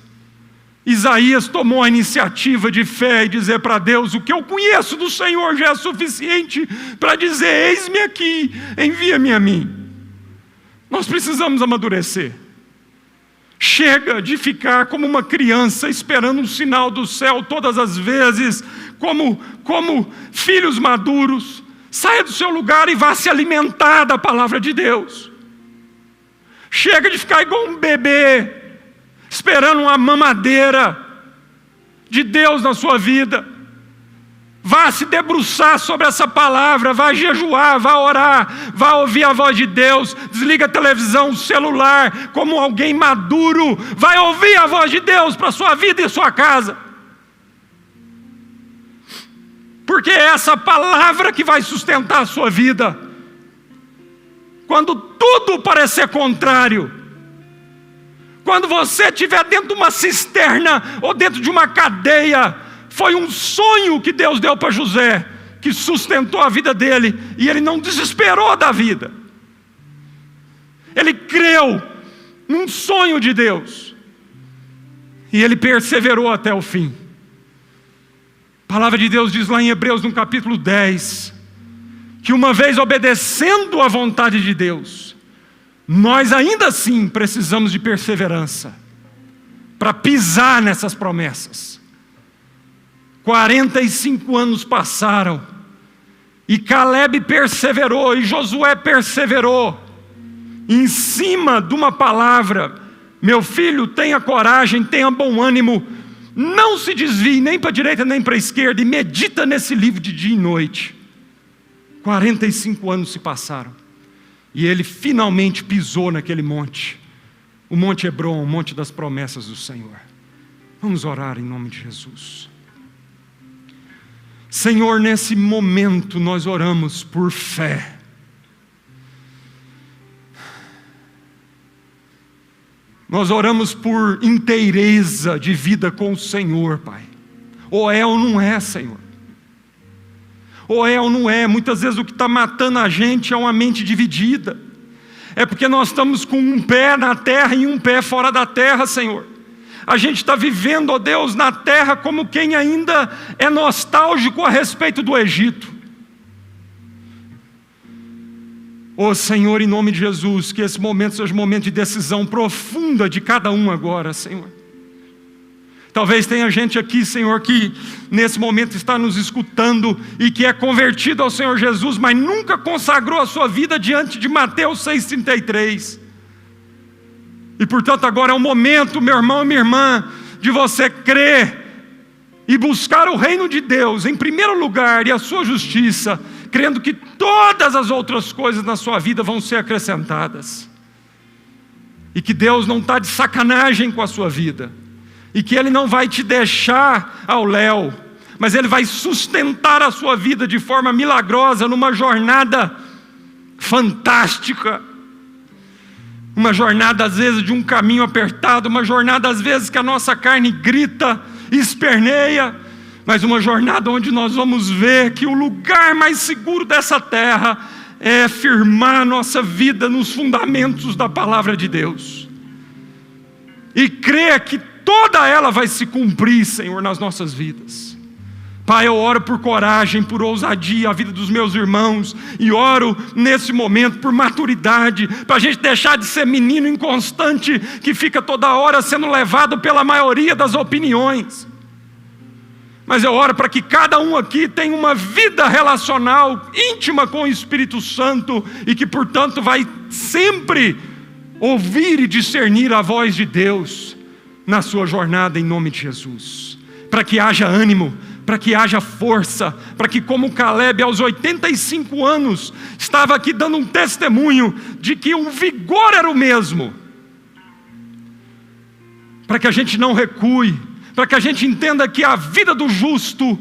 Isaías tomou a iniciativa de fé e dizer para Deus: o que eu conheço do Senhor já é suficiente para dizer: eis-me aqui, envia-me a mim. Nós precisamos amadurecer. Chega de ficar como uma criança esperando um sinal do céu todas as vezes, como filhos maduros. Saia do seu lugar e vá se alimentar da palavra de Deus. Chega de ficar igual um bebê, esperando uma mamadeira de Deus na sua vida. Vá se debruçar sobre essa palavra, vá jejuar, vá orar, vá ouvir a voz de Deus. Desliga a televisão, o celular, como alguém maduro. Vai ouvir a voz de Deus para a sua vida e sua casa. Porque é essa palavra que vai sustentar a sua vida. Quando tudo parecer contrário, quando você estiver dentro de uma cisterna ou dentro de uma cadeia, foi um sonho que Deus deu para José, que sustentou a vida dele, e ele não desesperou da vida. Ele creu num sonho de Deus, e ele perseverou até o fim. A palavra de Deus diz lá em Hebreus, no capítulo 10, que uma vez obedecendo à vontade de Deus, nós ainda assim precisamos de perseverança, para pisar nessas promessas. 45 anos passaram, e Caleb perseverou, e Josué perseverou, em cima de uma palavra: meu filho, tenha coragem, tenha bom ânimo, não se desvie nem para a direita nem para a esquerda, e medita nesse livro de dia e noite. 45 anos se passaram, e ele finalmente pisou naquele monte, o Monte Hebron, o monte das promessas do Senhor. Vamos orar em nome de Jesus. Senhor, nesse momento nós oramos por fé. Nós oramos por inteireza de vida com o Senhor, Pai. Ou é ou não é, Senhor. Ou é ou não é. Muitas vezes o que está matando a gente é uma mente dividida. É porque nós estamos com um pé na terra e um pé fora da terra, Senhor. A gente está vivendo, ó Deus, na terra como quem ainda é nostálgico a respeito do Egito. Ó Senhor, em nome de Jesus, que esse momento seja um momento de decisão profunda de cada um agora, Senhor. Talvez tenha gente aqui, Senhor, que nesse momento está nos escutando e que é convertido ao Senhor Jesus, mas nunca consagrou a sua vida diante de Mateus 6,33. E portanto agora é o momento, meu irmão e minha irmã, de você crer e buscar o reino de Deus em primeiro lugar e a sua justiça, crendo que todas as outras coisas na sua vida vão ser acrescentadas. E que Deus não está de sacanagem com a sua vida. E que Ele não vai te deixar ao léu, mas Ele vai sustentar a sua vida de forma milagrosa, numa jornada fantástica. Uma jornada às vezes de um caminho apertado, uma jornada às vezes que a nossa carne grita, esperneia, mas uma jornada onde nós vamos ver que o lugar mais seguro dessa terra é firmar a nossa vida nos fundamentos da palavra de Deus. E crer que toda ela vai se cumprir, Senhor, nas nossas vidas. Pai, eu oro por coragem, por ousadia, a vida dos meus irmãos, e oro nesse momento por maturidade, para a gente deixar de ser menino inconstante, que fica toda hora sendo levado pela maioria das opiniões. Mas eu oro para que cada um aqui tenha uma vida relacional íntima com o Espírito Santo, e que portanto vai sempre ouvir e discernir a voz de Deus na sua jornada, em nome de Jesus. Para que haja ânimo, para que haja força, para que, como Caleb aos 85 anos estava aqui dando um testemunho de que o vigor era o mesmo, para que a gente não recue, para que a gente entenda que a vida do justo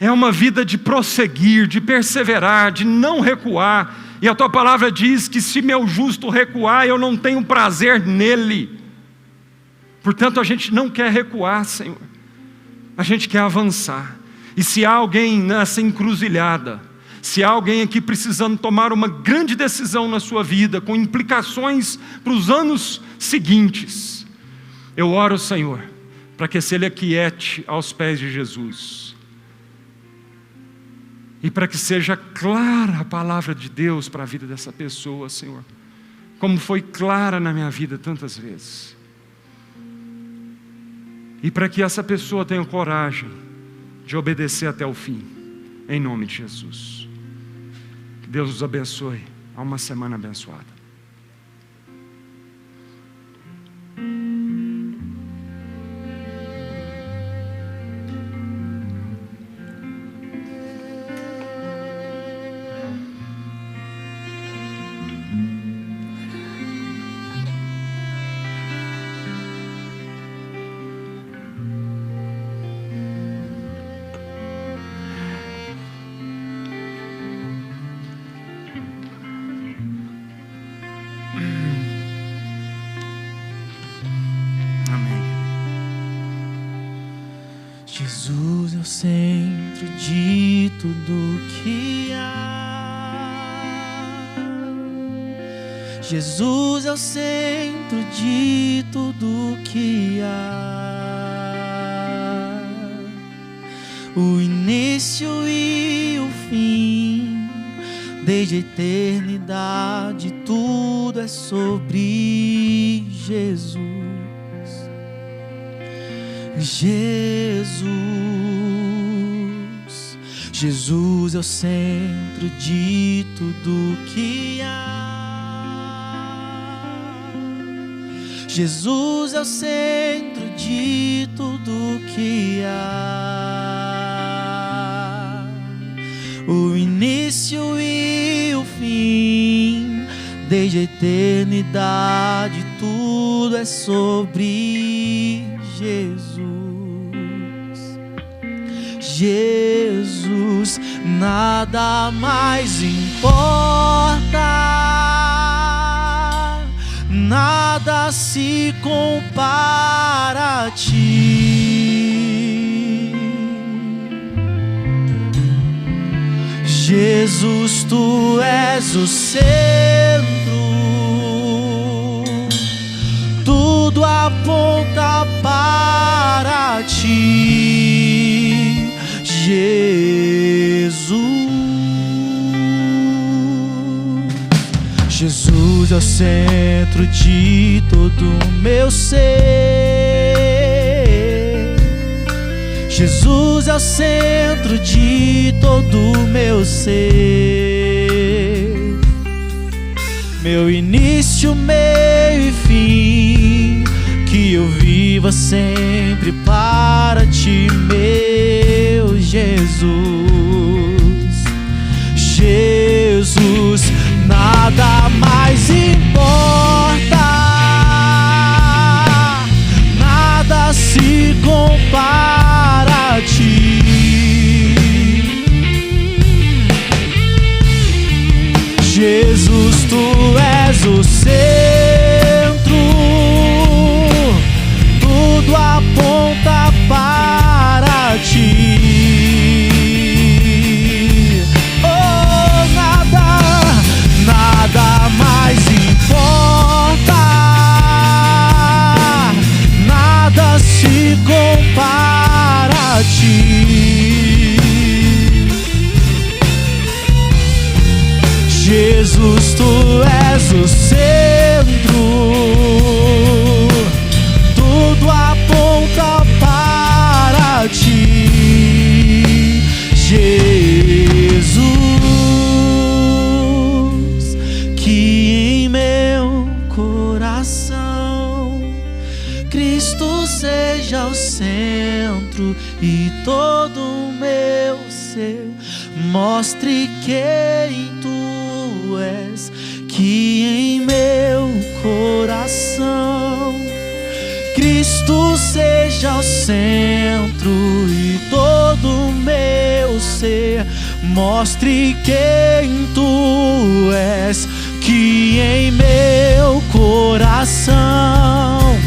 é uma vida de prosseguir, de perseverar, de não recuar. E a tua palavra diz que se meu justo recuar, eu não tenho prazer nele. Portanto, a gente não quer recuar, Senhor. A gente quer avançar. E se há alguém nessa encruzilhada, se há alguém aqui precisando tomar uma grande decisão na sua vida, com implicações para os anos seguintes, eu oro, Senhor, para que se ele aquiete aos pés de Jesus. E para que seja clara a palavra de Deus para a vida dessa pessoa, Senhor. Como foi clara na minha vida tantas vezes. E para que essa pessoa tenha coragem de obedecer até o fim, em nome de Jesus. Que Deus nos abençoe. Há uma semana abençoada. Jesus é o centro de tudo que há. Jesus é o centro de tudo que há. O início e o fim, desde a eternidade, tudo é sobre Jesus. Jesus é o centro de tudo que há. Jesus é o centro de tudo que há. O início e o fim, desde a eternidade, tudo é sobre Jesus. Jesus, nada mais importa, nada se compara a ti. Jesus, tu és o centro, tudo aponta para ti. Jesus, Jesus é o centro de todo o meu ser. Jesus é o centro de todo o meu ser. Meu início, meio e fim, que eu viva sempre para ti, meu Jesus. Jesus, nada mais importa, nada se compara a ti. Jesus, tu és o centro, tudo aponta para ti. Nada mais importa, nada se compara a ti. Jesus, tu és o centro, tudo aponta para ti. Jesus, que em meu coração Cristo seja o centro e todo o meu ser mostre quem tu és. Que em meu coração Cristo seja o centro e todo o meu ser mostre quem tu és. Que em meu coração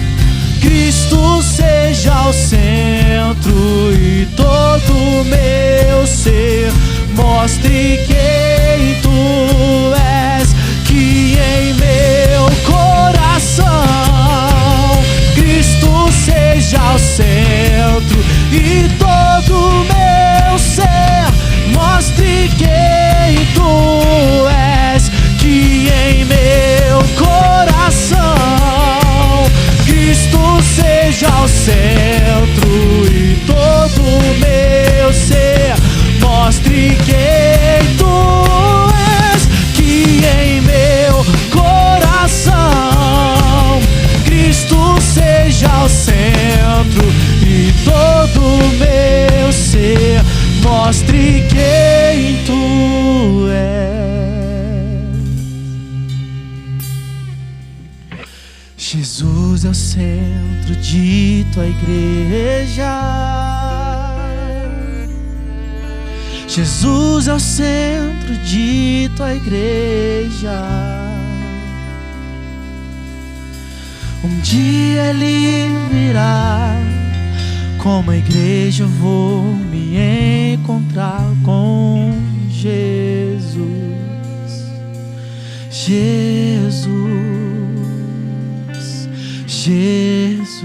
Cristo seja o centro e todo o meu ser mostre quem tu és. Que em meu coração Cristo seja o centro e todo o meu ser mostre quem tu és. Que em meu coração Cristo seja o centro e todo o meu ser mostre quem tu és. Que em meu coração Cristo seja o centro e todo o meu ser mostre quem tu és. Jesus é o centro de tua igreja. Jesus é o centro de tua igreja. Um dia Ele virá, como a igreja eu vou me encontrar com Jesus. Jesus, Jesus,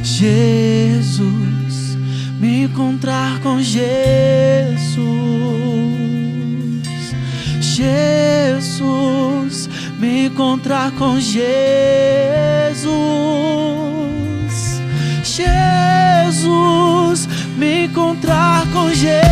Jesus, me encontrar com Jesus. Jesus, me encontrar com Jesus. Jesus, me encontrar com Jesus.